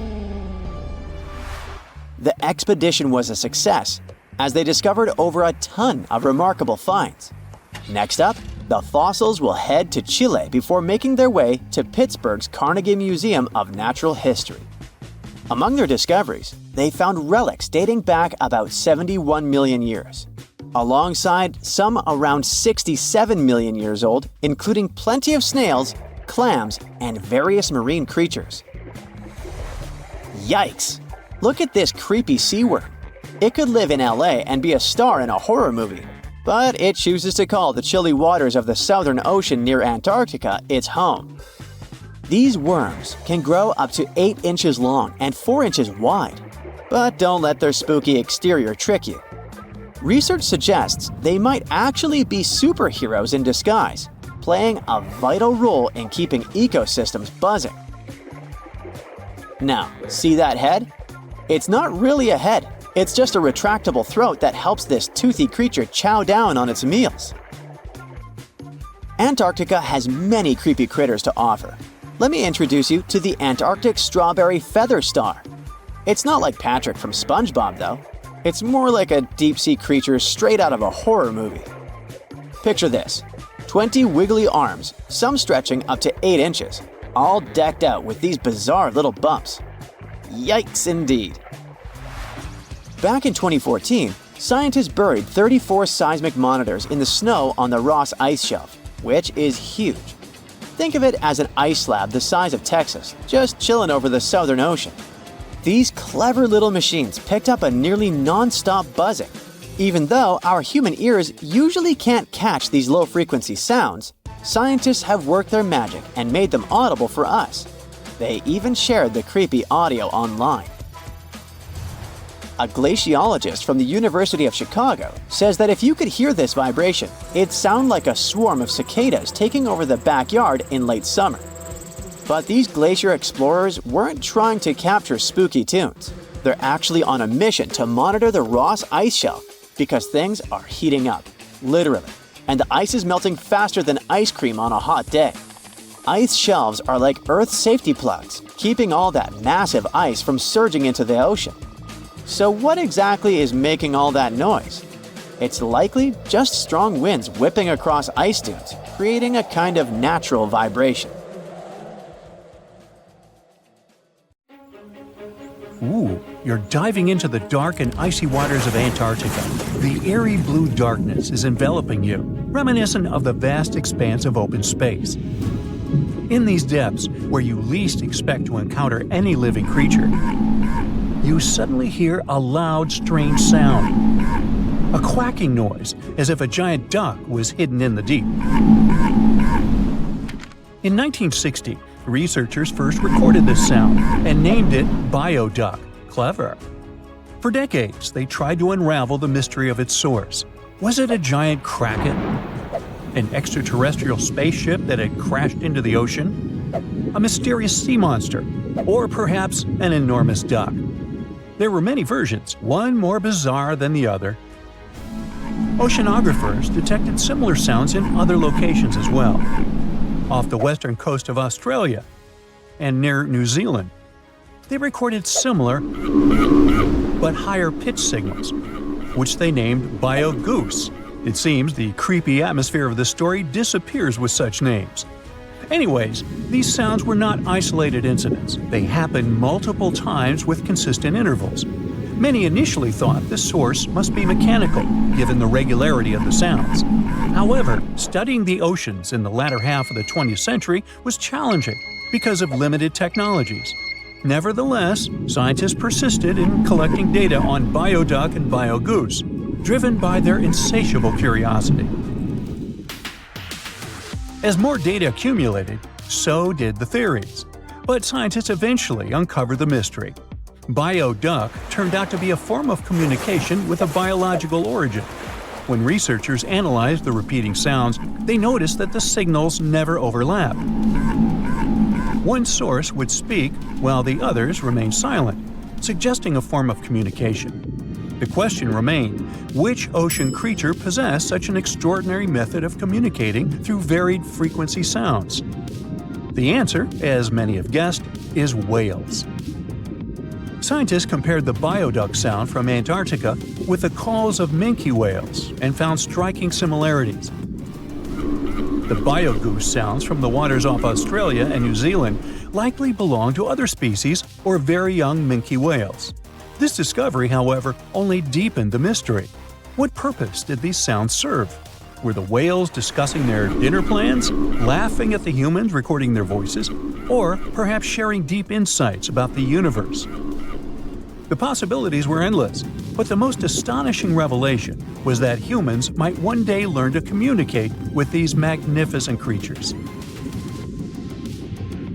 The expedition was a success, as they discovered over a ton of remarkable finds. Next up, the fossils will head to Chile before making their way to Pittsburgh's Carnegie Museum of Natural History. Among their discoveries, they found relics dating back about 71 million years, alongside some around 67 million years old, including plenty of snails, clams, and various marine creatures. Yikes! Look at this creepy sea worm. It could live in LA and be a star in a horror movie, but it chooses to call the chilly waters of the Southern Ocean near Antarctica its home. These worms can grow up to 8 inches long and 4 inches wide, but don't let their spooky exterior trick you. Research suggests they might actually be superheroes in disguise, playing a vital role in keeping ecosystems buzzing. Now, see that head? It's not really a head, it's just a retractable throat that helps this toothy creature chow down on its meals. Antarctica has many creepy critters to offer. Let me introduce you to the Antarctic strawberry feather star. It's not like Patrick from SpongeBob though. It's more like a deep-sea creature straight out of a horror movie. Picture this, 20 wiggly arms, some stretching up to 8 inches, all decked out with these bizarre little bumps. Yikes indeed. Back in 2014, scientists buried 34 seismic monitors in the snow on the Ross Ice Shelf, which is huge. Think of it as an ice slab the size of Texas, just chilling over the Southern Ocean. These clever little machines picked up a nearly non-stop buzzing. Even though our human ears usually can't catch these low-frequency sounds, scientists have worked their magic and made them audible for us. They even shared the creepy audio online. A glaciologist from the University of Chicago says that if you could hear this vibration, it'd sound like a swarm of cicadas taking over the backyard in late summer. But these glacier explorers weren't trying to capture spooky tunes. They're actually on a mission to monitor the Ross Ice Shelf because things are heating up, literally, and the ice is melting faster than ice cream on a hot day. Ice shelves are like Earth's safety plugs, keeping all that massive ice from surging into the ocean. So what exactly is making all that noise? It's likely just strong winds whipping across ice dunes, creating a kind of natural vibration. Ooh, you're diving into the dark and icy waters of Antarctica. The airy blue darkness is enveloping you, reminiscent of the vast expanse of open space. In these depths, where you least expect to encounter any living creature, you suddenly hear a loud, strange sound. A quacking noise, as if a giant duck was hidden in the deep. In 1960, researchers first recorded this sound and named it Bioduck. Clever. For decades, they tried to unravel the mystery of its source. Was it a giant kraken? An extraterrestrial spaceship that had crashed into the ocean? A mysterious sea monster? Or perhaps an enormous duck? There were many versions, one more bizarre than the other. Oceanographers detected similar sounds in other locations as well. Off the western coast of Australia and near New Zealand, they recorded similar but higher pitch signals, which they named Biogoose. It seems the creepy atmosphere of the story disappears with such names. Anyways, these sounds were not isolated incidents. They happened multiple times with consistent intervals. Many initially thought the source must be mechanical, given the regularity of the sounds. However, studying the oceans in the latter half of the 20th century was challenging because of limited technologies. Nevertheless, scientists persisted in collecting data on Bioduck and Biogoose, driven by their insatiable curiosity. As more data accumulated, so did the theories. But scientists eventually uncovered the mystery. Bioduck turned out to be a form of communication with a biological origin. When researchers analyzed the repeating sounds, they noticed that the signals never overlapped. One source would speak while the others remained silent, suggesting a form of communication. The question remained, which ocean creature possessed such an extraordinary method of communicating through varied frequency sounds? The answer, as many have guessed, is whales. Scientists compared the Bioduck sound from Antarctica with the calls of minke whales and found striking similarities. The Biogoose sounds from the waters off Australia and New Zealand likely belong to other species or very young minke whales. This discovery, however, only deepened the mystery. What purpose did these sounds serve? Were the whales discussing their dinner plans, laughing at the humans recording their voices, or perhaps sharing deep insights about the universe? The possibilities were endless, but the most astonishing revelation was that humans might one day learn to communicate with these magnificent creatures.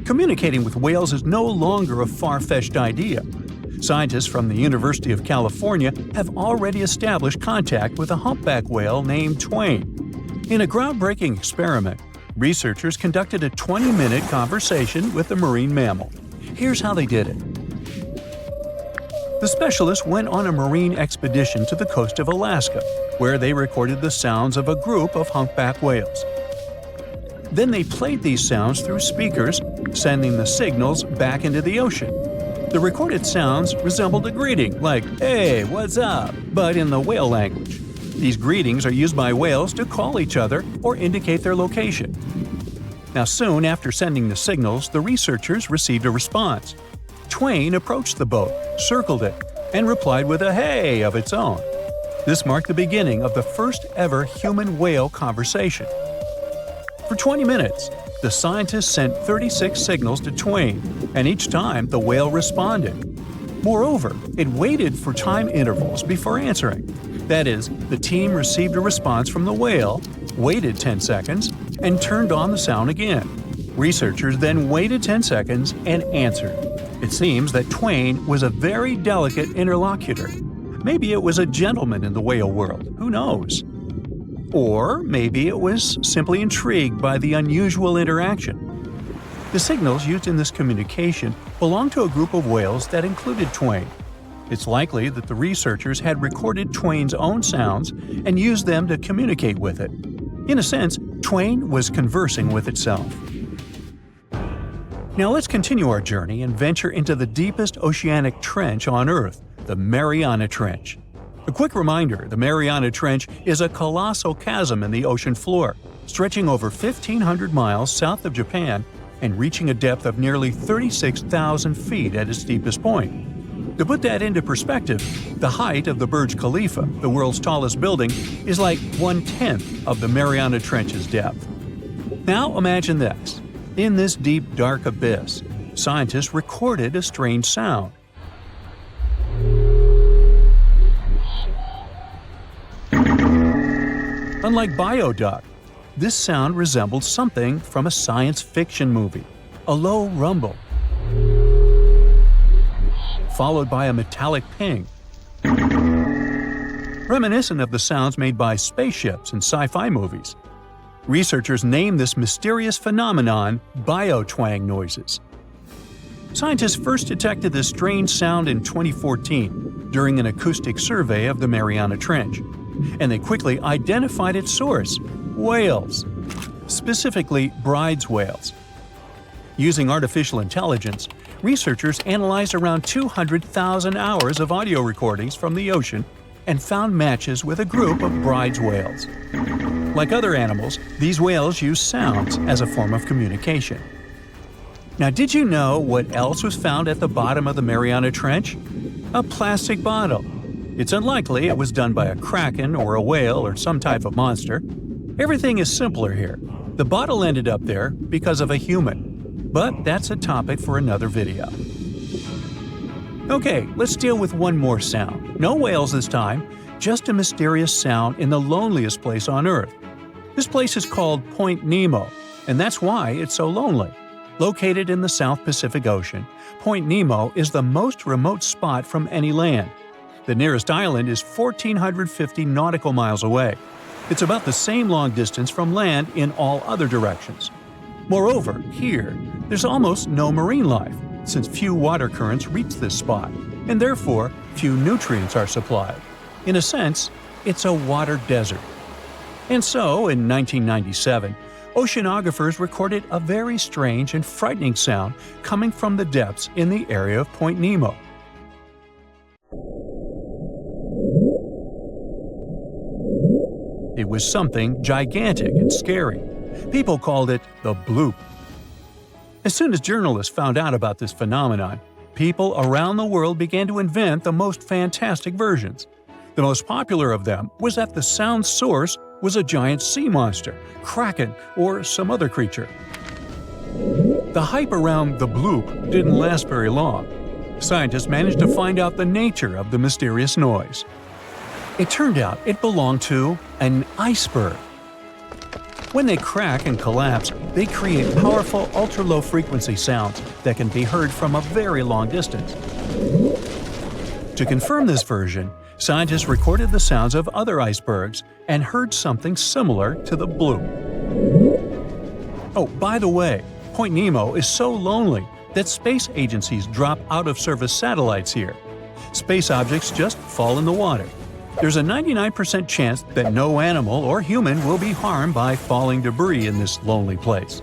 Communicating with whales is no longer a far-fetched idea. Scientists from the University of California have already established contact with a humpback whale named Twain. In a groundbreaking experiment, researchers conducted a 20-minute conversation with the marine mammal. Here's how they did it. The specialists went on a marine expedition to the coast of Alaska, where they recorded the sounds of a group of humpback whales. Then they played these sounds through speakers, sending the signals back into the ocean. The recorded sounds resembled a greeting, like, "Hey, what's up?" but in the whale language. These greetings are used by whales to call each other or indicate their location. Now, soon after sending the signals, the researchers received a response. Twain approached the boat, circled it, and replied with a "hey" of its own. This marked the beginning of the first ever human-whale conversation. For 20 minutes, the scientists sent 36 signals to Twain, and each time the whale responded. Moreover, it waited for time intervals before answering. That is, the team received a response from the whale, waited 10 seconds, and turned on the sound again. Researchers then waited 10 seconds and answered. It seems that Twain was a very delicate interlocutor. Maybe it was a gentleman in the whale world, who knows? Or maybe it was simply intrigued by the unusual interaction. The signals used in this communication belonged to a group of whales that included Twain. It's likely that the researchers had recorded Twain's own sounds and used them to communicate with it. In a sense, Twain was conversing with itself. Now let's continue our journey and venture into the deepest oceanic trench on Earth, the Mariana Trench. A quick reminder, the Mariana Trench is a colossal chasm in the ocean floor, stretching over 1,500 miles south of Japan and reaching a depth of nearly 36,000 feet at its deepest point. To put that into perspective, the height of the Burj Khalifa, the world's tallest building, is like 1/10 of the Mariana Trench's depth. Now imagine this. In this deep, dark abyss, scientists recorded a strange sound. Unlike Bioduck, this sound resembled something from a science fiction movie, a low rumble, followed by a metallic ping, reminiscent of the sounds made by spaceships in sci-fi movies. Researchers named this mysterious phenomenon biotwang noises. Scientists first detected this strange sound in 2014 during an acoustic survey of the Mariana Trench, and they quickly identified its source: whales, specifically Bride's whales. Using artificial intelligence, researchers analyzed around 200,000 hours of audio recordings from the ocean and found matches with a group of Bride's whales. Like other animals, these whales use sounds as a form of communication. Now, did you know what else was found at the bottom of the Mariana Trench? A plastic bottle. It's unlikely it was done by a kraken or a whale or some type of monster. Everything is simpler here. The bottle ended up there because of a human. But that's a topic for another video. Okay, let's deal with one more sound. No whales this time, just a mysterious sound in the loneliest place on Earth. This place is called Point Nemo, and that's why it's so lonely. Located in the South Pacific Ocean, Point Nemo is the most remote spot from any land. The nearest island is 1,450 nautical miles away. It's about the same long distance from land in all other directions. Moreover, here, there's almost no marine life, since few water currents reach this spot, and therefore few nutrients are supplied. In a sense, it's a water desert. And so, in 1997, oceanographers recorded a very strange and frightening sound coming from the depths in the area of Point Nemo. It was something gigantic and scary. People called it the Bloop. As soon as journalists found out about this phenomenon, people around the world began to invent the most fantastic versions. The most popular of them was that the sound source was a giant sea monster, kraken, or some other creature. The hype around the Bloop didn't last very long. Scientists managed to find out the nature of the mysterious noise. It turned out it belonged to an iceberg. When they crack and collapse, they create powerful ultra-low frequency sounds that can be heard from a very long distance. To confirm this version, scientists recorded the sounds of other icebergs and heard something similar to the Bloop. Oh, by the way, Point Nemo is so lonely that space agencies drop out-of-service satellites here. Space objects just fall in the water. There's a 99% chance that no animal or human will be harmed by falling debris in this lonely place.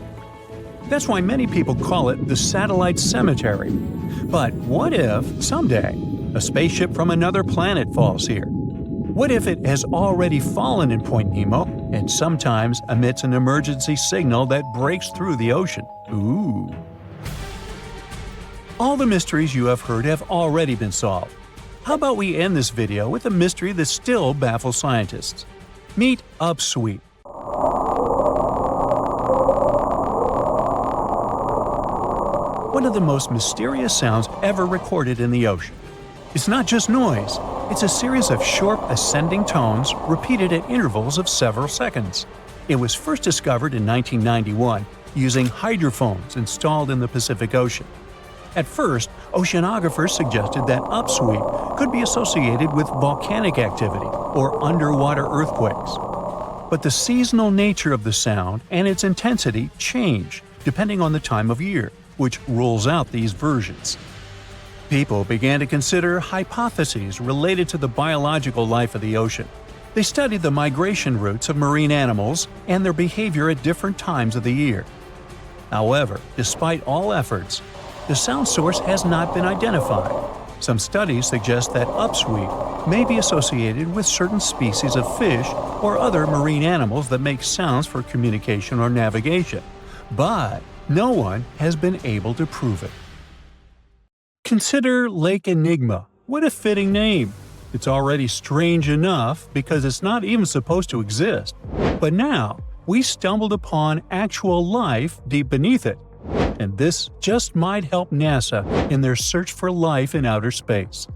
That's why many people call it the satellite cemetery. But what if, someday, a spaceship from another planet falls here? What if it has already fallen in Point Nemo and sometimes emits an emergency signal that breaks through the ocean? Ooh. All the mysteries you have heard have already been solved. How about we end this video with a mystery that still baffles scientists? Meet Upsweep. One of the most mysterious sounds ever recorded in the ocean. It's not just noise, it's a series of short ascending tones repeated at intervals of several seconds. It was first discovered in 1991 using hydrophones installed in the Pacific Ocean. At first, oceanographers suggested that upsweep could be associated with volcanic activity or underwater earthquakes. But the seasonal nature of the sound and its intensity change depending on the time of year, which rules out these versions. People began to consider hypotheses related to the biological life of the ocean. They studied the migration routes of marine animals and their behavior at different times of the year. However, despite all efforts, the sound source has not been identified. Some studies suggest that upsweep may be associated with certain species of fish or other marine animals that make sounds for communication or navigation, but no one has been able to prove it. Consider Lake Enigma. What a fitting name! It's already strange enough because it's not even supposed to exist. But now, we stumbled upon actual life deep beneath it. And this just might help NASA in their search for life in outer space.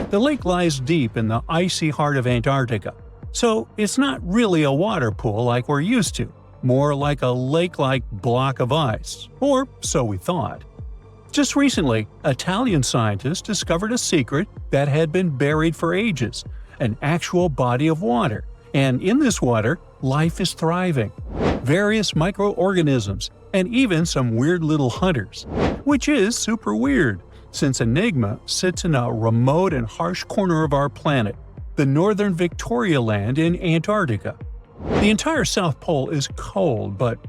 The lake lies deep in the icy heart of Antarctica, so it's not really a water pool like we're used to, more like a lake-like block of ice, or so we thought. Just recently, Italian scientists discovered a secret that had been buried for ages, an actual body of water, and in this water, life is thriving. Various microorganisms, and even some weird little hunters. Which is super weird, since Enigma sits in a remote and harsh corner of our planet, the northern Victoria Land in Antarctica. The entire South Pole is cold, but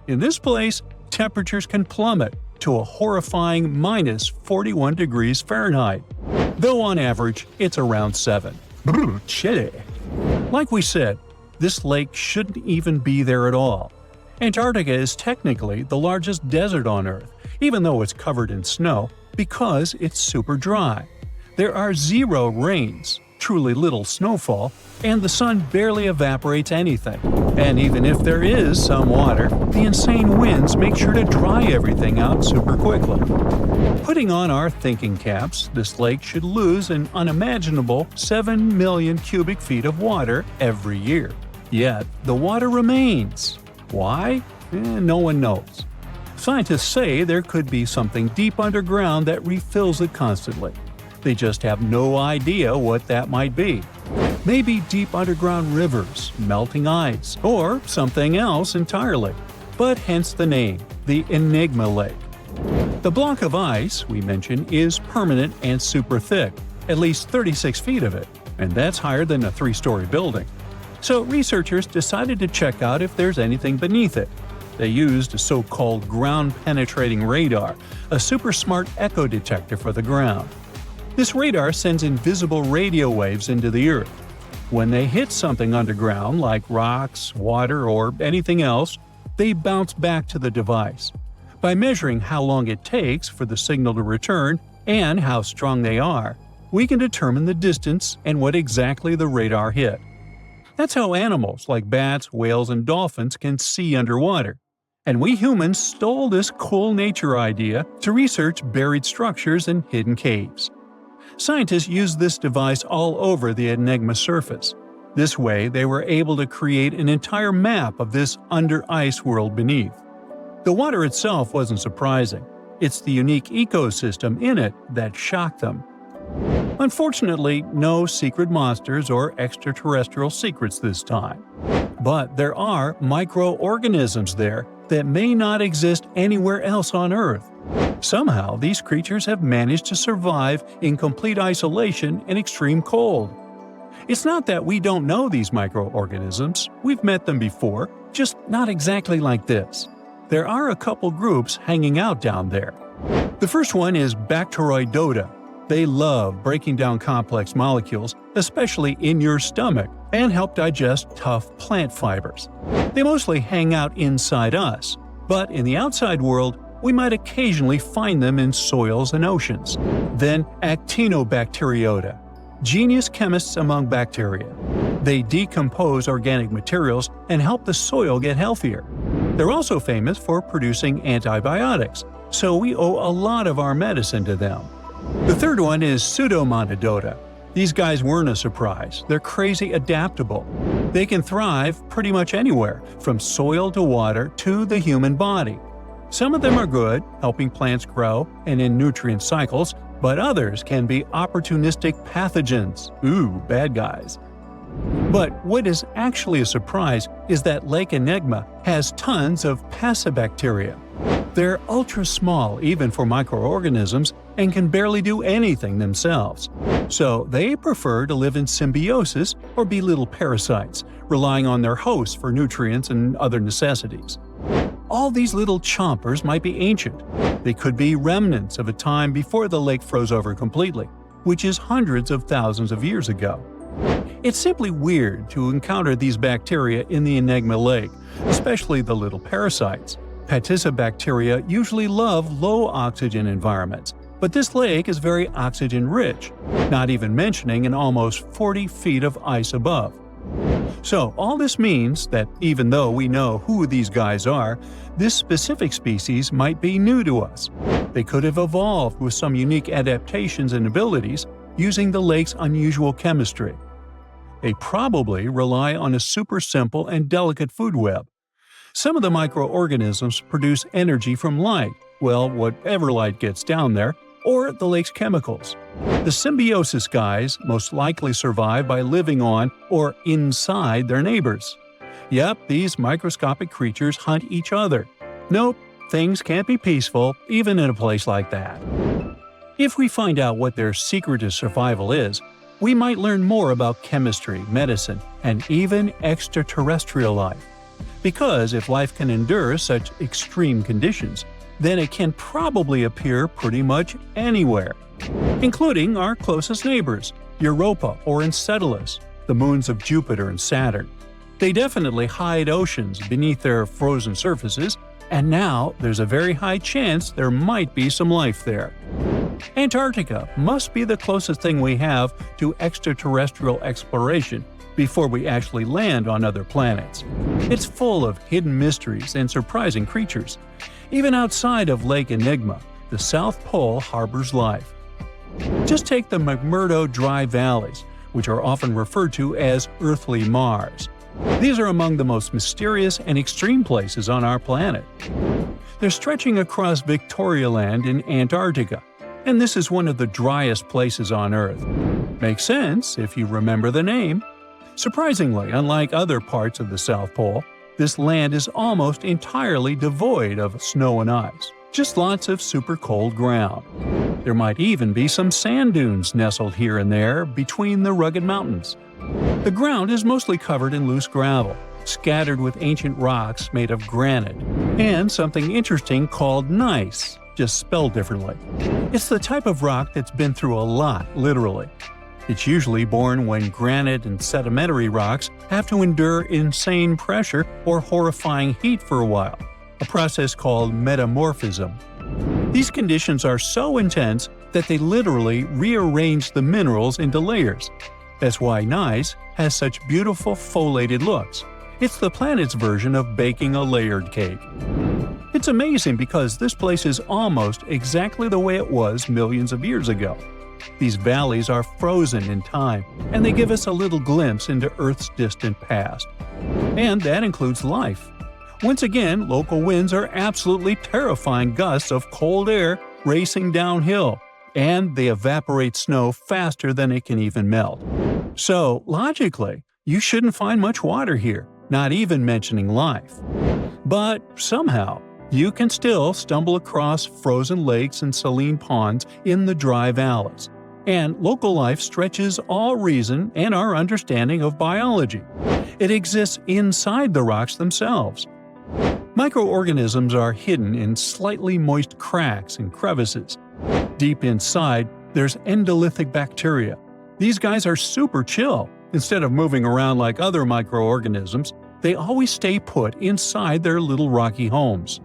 in this place, temperatures can plummet to a horrifying -41 degrees Fahrenheit, though on average it's around 7. Brr, chilly. Like we said, this lake shouldn't even be there at all. Antarctica is technically the largest desert on Earth, even though it's covered in snow, because it's super dry. There are 0 rains, truly little snowfall, and the sun barely evaporates anything. And even if there is some water, the insane winds make sure to dry everything out super quickly. Putting on our thinking caps, this lake should lose an unimaginable 7 million cubic feet of water every year. Yet, the water remains. Why? No one knows. Scientists say there could be something deep underground that refills it constantly. They just have no idea what that might be. Maybe deep underground rivers, melting ice, or something else entirely. But hence the name, the Enigma Lake. The block of ice we mentioned is permanent and super thick, at least 36 feet of it, and that's higher than a 3-story building. So researchers decided to check out if there's anything beneath it. They used a so-called ground-penetrating radar, a super smart echo detector for the ground. This radar sends invisible radio waves into the Earth. When they hit something underground, like rocks, water, or anything else, they bounce back to the device. By measuring how long it takes for the signal to return and how strong they are, we can determine the distance and what exactly the radar hit. That's how animals like bats, whales, and dolphins can see underwater. And we humans stole this cool nature idea to research buried structures and hidden caves. Scientists used this device all over the Enigma surface. This way, they were able to create an entire map of this under-ice world beneath. The water itself wasn't surprising. It's the unique ecosystem in it that shocked them. Unfortunately, no secret monsters or extraterrestrial secrets this time. But there are microorganisms there that may not exist anywhere else on Earth. Somehow, these creatures have managed to survive in complete isolation and extreme cold. It's not that we don't know these microorganisms, we've met them before, just not exactly like this. There are a couple groups hanging out down there. The first one is Bacteroidota. They love breaking down complex molecules, especially in your stomach, and help digest tough plant fibers. They mostly hang out inside us, but in the outside world, we might occasionally find them in soils and oceans. Then Actinobacteriota, genius chemists among bacteria. They decompose organic materials and help the soil get healthier. They're also famous for producing antibiotics, so we owe a lot of our medicine to them. The third one is Pseudomonadota. These guys weren't a surprise. They're crazy adaptable. They can thrive pretty much anywhere, from soil to water to the human body. Some of them are good, helping plants grow and in nutrient cycles, but others can be opportunistic pathogens. Ooh, bad guys. But what is actually a surprise is that Lake Enigma has tons of passibacteria. They're ultra small even for microorganisms and can barely do anything themselves. So they prefer to live in symbiosis or be little parasites, relying on their hosts for nutrients and other necessities. All these little chompers might be ancient. They could be remnants of a time before the lake froze over completely, which is hundreds of thousands of years ago. It's simply weird to encounter these bacteria in the Enigma Lake, especially the little parasites. Passibacteria usually love low-oxygen environments, but this lake is very oxygen-rich, not even mentioning an almost 40 feet of ice above. So all this means that even though we know who these guys are, this specific species might be new to us. They could have evolved with some unique adaptations and abilities using the lake's unusual chemistry. They probably rely on a super simple and delicate food web. Some of the microorganisms produce energy from light, well, whatever light gets down there, or the lake's chemicals. The symbiosis guys most likely survive by living on or inside their neighbors. Yep, these microscopic creatures hunt each other. Nope, things can't be peaceful even in a place like that. If we find out what their secret to survival is, we might learn more about chemistry, medicine, and even extraterrestrial life. Because if life can endure such extreme conditions, then it can probably appear pretty much anywhere, including our closest neighbors, Europa or Enceladus, the moons of Jupiter and Saturn. They definitely hide oceans beneath their frozen surfaces, and now there's a very high chance there might be some life there. Antarctica must be the closest thing we have to extraterrestrial exploration before we actually land on other planets. It's full of hidden mysteries and surprising creatures. Even outside of Lake Enigma, the South Pole harbors life. Just take the McMurdo Dry Valleys, which are often referred to as Earthly Mars. These are among the most mysterious and extreme places on our planet. They're stretching across Victoria Land in Antarctica, and this is one of the driest places on Earth. Makes sense if you remember the name. Surprisingly, unlike other parts of the South Pole, this land is almost entirely devoid of snow and ice, just lots of super cold ground. There might even be some sand dunes nestled here and there between the rugged mountains. The ground is mostly covered in loose gravel, scattered with ancient rocks made of granite, and something interesting called gneiss, just spelled differently. It's the type of rock that's been through a lot, literally. It's usually born when granite and sedimentary rocks have to endure insane pressure or horrifying heat for a while, a process called metamorphism. These conditions are so intense that they literally rearrange the minerals into layers. That's why gneiss has such beautiful foliated looks. It's the planet's version of baking a layered cake. It's amazing because this place is almost exactly the way it was millions of years ago. These valleys are frozen in time, and they give us a little glimpse into Earth's distant past. And that includes life. Once again, local winds are absolutely terrifying gusts of cold air racing downhill, and they evaporate snow faster than it can even melt. So, logically, you shouldn't find much water here, not even mentioning life. But somehow, you can still stumble across frozen lakes and saline ponds in the dry valleys. And local life stretches all reason and our understanding of biology. It exists inside the rocks themselves. Microorganisms are hidden in slightly moist cracks and crevices. Deep inside, there's endolithic bacteria. These guys are super chill. Instead of moving around like other microorganisms, they always stay put inside their little rocky homes.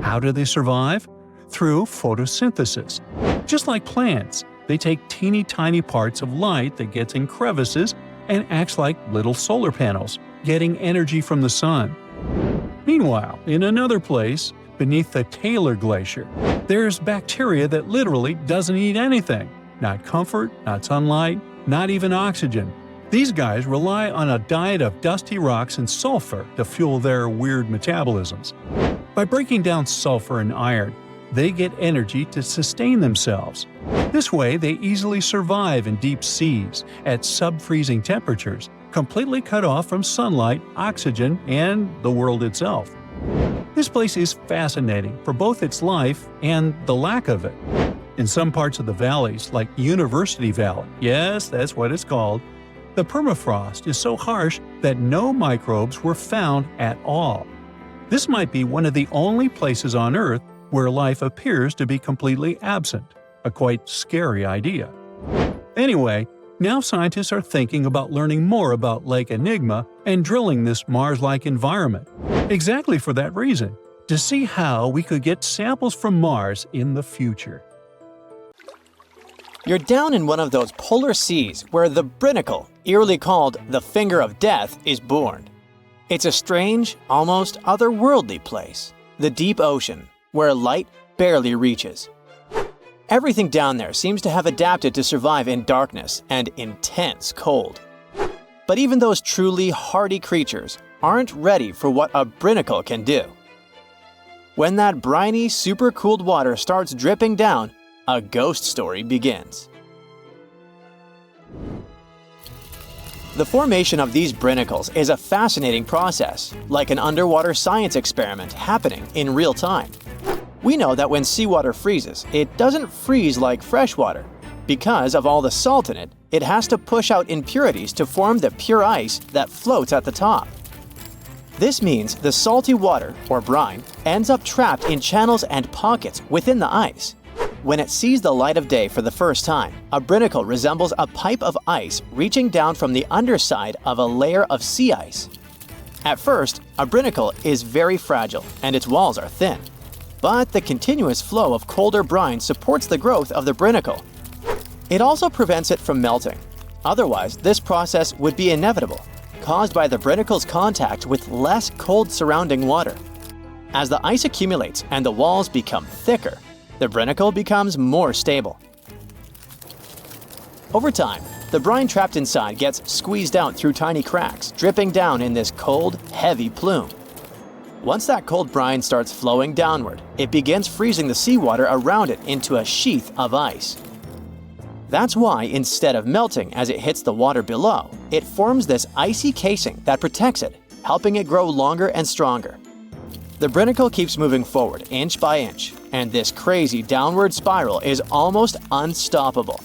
How do they survive? Through photosynthesis. Just like plants, they take teeny tiny parts of light that gets in crevices and acts like little solar panels, getting energy from the sun. Meanwhile, in another place, beneath the Taylor Glacier, there's bacteria that literally doesn't eat anything. Not comfort, not sunlight, not even oxygen. These guys rely on a diet of dusty rocks and sulfur to fuel their weird metabolisms. By breaking down sulfur and iron, they get energy to sustain themselves. This way, they easily survive in deep seas at sub-freezing temperatures, completely cut off from sunlight, oxygen, and the world itself. This place is fascinating for both its life and the lack of it. In some parts of the valleys, like University Valley, yes, that's what it's called, the permafrost is so harsh that no microbes were found at all. This might be one of the only places on Earth where life appears to be completely absent, a quite scary idea. Anyway, now scientists are thinking about learning more about Lake Enigma and drilling this Mars-like environment, exactly for that reason, to see how we could get samples from Mars in the future. You're down in one of those polar seas where the Binnacle, eerily called the Finger of Death, is born. It's a strange, almost otherworldly place, the deep ocean, where light barely reaches. Everything down there seems to have adapted to survive in darkness and intense cold. But even those truly hardy creatures aren't ready for what a Binnacle can do. When that briny, super-cooled water starts dripping down, a ghost story begins. The formation of these brinnacles is a fascinating process, like an underwater science experiment happening in real time. We know that when seawater freezes, it doesn't freeze like fresh water. Because of all the salt in it, it has to push out impurities to form the pure ice that floats at the top. This means the salty water, or brine, ends up trapped in channels and pockets within the ice. When it sees the light of day for the first time, a brinacle resembles a pipe of ice reaching down from the underside of a layer of sea ice. At first, a brinacle is very fragile and its walls are thin. But the continuous flow of colder brine supports the growth of the brinacle. It also prevents it from melting. Otherwise, this process would be inevitable, caused by the brinacle's contact with less cold surrounding water. As the ice accumulates and the walls become thicker, the brinacle becomes more stable. Over time, the brine trapped inside gets squeezed out through tiny cracks, dripping down in this cold, heavy plume. Once that cold brine starts flowing downward, it begins freezing the seawater around it into a sheath of ice. That's why, instead of melting as it hits the water below, it forms this icy casing that protects it, helping it grow longer and stronger. The brinacle keeps moving forward inch by inch, and this crazy downward spiral is almost unstoppable.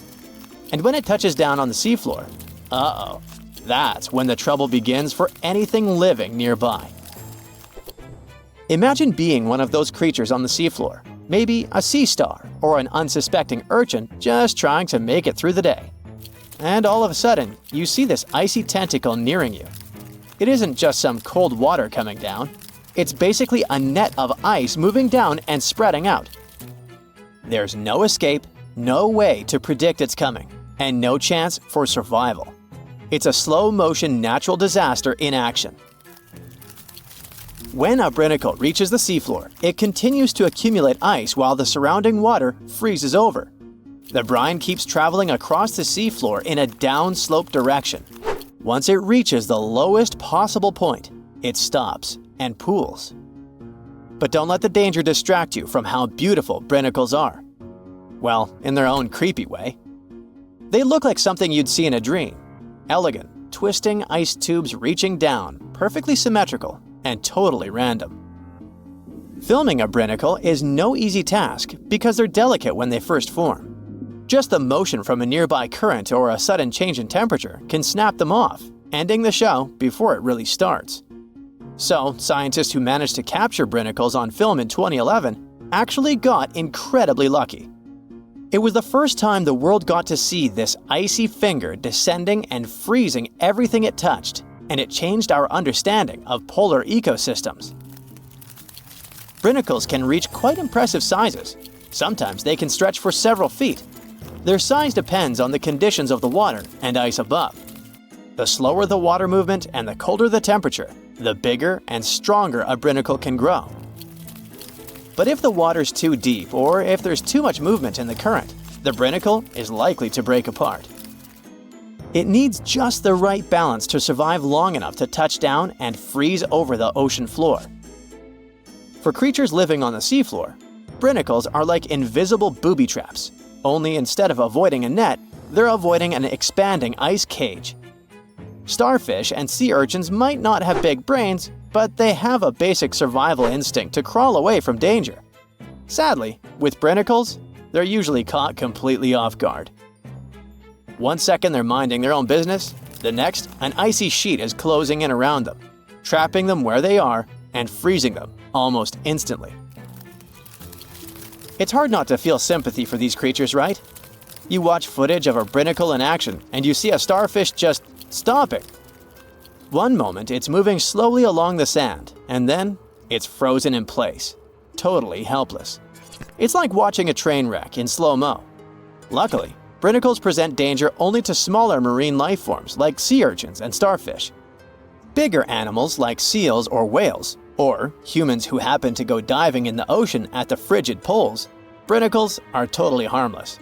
And when it touches down on the seafloor, that's when the trouble begins for anything living nearby. Imagine being one of those creatures on the seafloor, maybe a sea star or an unsuspecting urchin just trying to make it through the day. And all of a sudden, you see this icy tentacle nearing you. It isn't just some cold water coming down. It's basically a net of ice moving down and spreading out. There's no escape, no way to predict its coming, and no chance for survival. It's a slow-motion natural disaster in action. When a brinacle reaches the seafloor, it continues to accumulate ice while the surrounding water freezes over. The brine keeps traveling across the seafloor in a downslope direction. Once it reaches the lowest possible point, it stops and pools. But don't let the danger distract you from how beautiful brinicles are. Well, in their own creepy way. They look like something you'd see in a dream. Elegant, twisting ice tubes reaching down, perfectly symmetrical, and totally random. Filming a brinacle is no easy task because they're delicate when they first form. Just the motion from a nearby current or a sudden change in temperature can snap them off, ending the show before it really starts. So, scientists who managed to capture brinicles on film in 2011 actually got incredibly lucky. It was the first time the world got to see this icy finger descending and freezing everything it touched, and it changed our understanding of polar ecosystems. Brinicles can reach quite impressive sizes. Sometimes they can stretch for several feet. Their size depends on the conditions of the water and ice above. The slower the water movement and the colder the temperature, the bigger and stronger a brinacle can grow. But if the water's too deep or if there's too much movement in the current, the brinacle is likely to break apart. It needs just the right balance to survive long enough to touch down and freeze over the ocean floor. For creatures living on the seafloor, brinicles are like invisible booby traps, only instead of avoiding a net, they're avoiding an expanding ice cage. Starfish and sea urchins might not have big brains, but they have a basic survival instinct to crawl away from danger. Sadly, with brinicles, they're usually caught completely off guard. One second they're minding their own business, the next, an icy sheet is closing in around them, trapping them where they are and freezing them almost instantly. It's hard not to feel sympathy for these creatures, right? You watch footage of a brinacle in action and you see a starfish just stopping. One moment it's moving slowly along the sand, and then it's frozen in place, totally helpless. It's like watching a train wreck in slow-mo. Luckily, brinicles present danger only to smaller marine life forms like sea urchins and starfish. Bigger animals like seals or whales, or humans who happen to go diving in the ocean at the frigid poles, brinicles are totally harmless.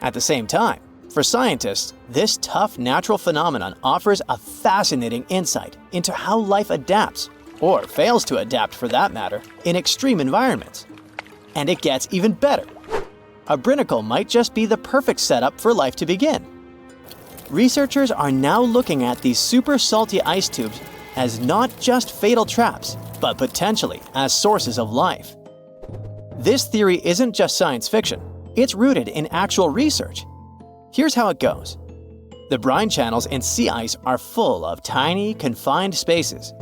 At the same time, for scientists, this tough natural phenomenon offers a fascinating insight into how life adapts, or fails to adapt for that matter, in extreme environments. And it gets even better. A brinacle might just be the perfect setup for life to begin. Researchers are now looking at these super salty ice tubes as not just fatal traps, but potentially as sources of life. This theory isn't just science fiction, it's rooted in actual research. Here's how it goes. The brine channels in sea ice are full of tiny, confined spaces.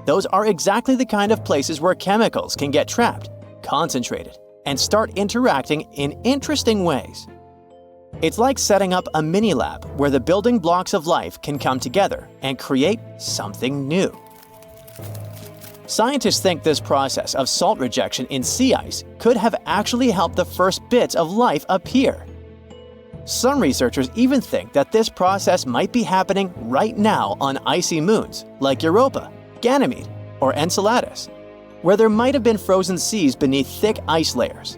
Those are exactly the kind of places where chemicals can get trapped, concentrated, and start interacting in interesting ways. It's like setting up a mini-lab where the building blocks of life can come together and create something new. Scientists think this process of salt rejection in sea ice could have actually helped the first bits of life appear. Some researchers even think that this process might be happening right now on icy moons like Europa, Ganymede, or Enceladus, where there might have been frozen seas beneath thick ice layers.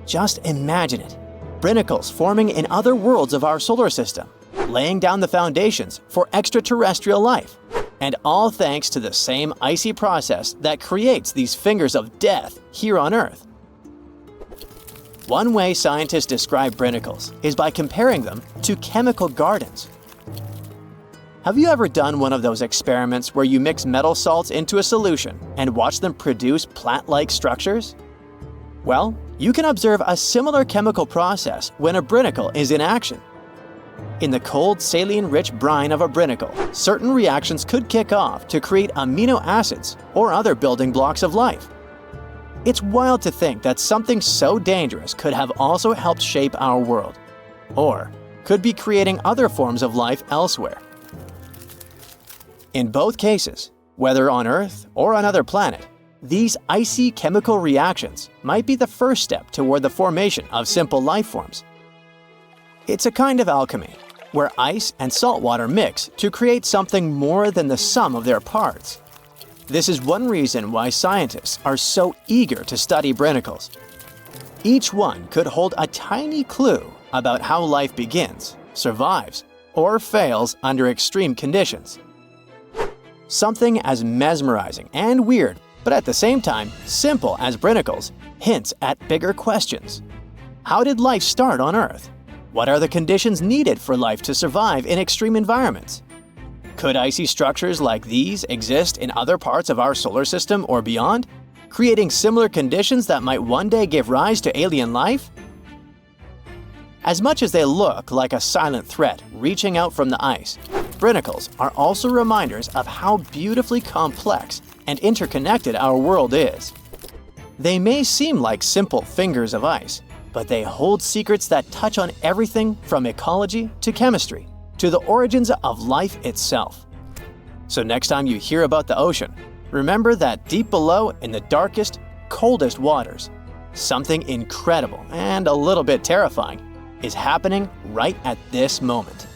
Just imagine it, brinicles forming in other worlds of our solar system, laying down the foundations for extraterrestrial life, and all thanks to the same icy process that creates these fingers of death here on Earth. One way scientists describe brinicles is by comparing them to chemical gardens. Have you ever done one of those experiments where you mix metal salts into a solution and watch them produce plant-like structures? Well, you can observe a similar chemical process when a brinicle is in action. In the cold, saline-rich brine of a brinicle, certain reactions could kick off to create amino acids or other building blocks of life. It's wild to think that something so dangerous could have also helped shape our world, or could be creating other forms of life elsewhere. In both cases, whether on Earth or another planet, these icy chemical reactions might be the first step toward the formation of simple life forms. It's a kind of alchemy, where ice and salt water mix to create something more than the sum of their parts. This is one reason why scientists are so eager to study brinicles. Each one could hold a tiny clue about how life begins, survives, or fails under extreme conditions. Something as mesmerizing and weird, but at the same time simple as brinicles, hints at bigger questions. How did life start on Earth? What are the conditions needed for life to survive in extreme environments? Could icy structures like these exist in other parts of our solar system or beyond, creating similar conditions that might one day give rise to alien life? As much as they look like a silent threat reaching out from the ice, brinicles are also reminders of how beautifully complex and interconnected our world is. They may seem like simple fingers of ice, but they hold secrets that touch on everything from ecology to chemistry, to the origins of life itself. So next time you hear about the ocean, remember that deep below in the darkest, coldest waters, something incredible and a little bit terrifying is happening right at this moment.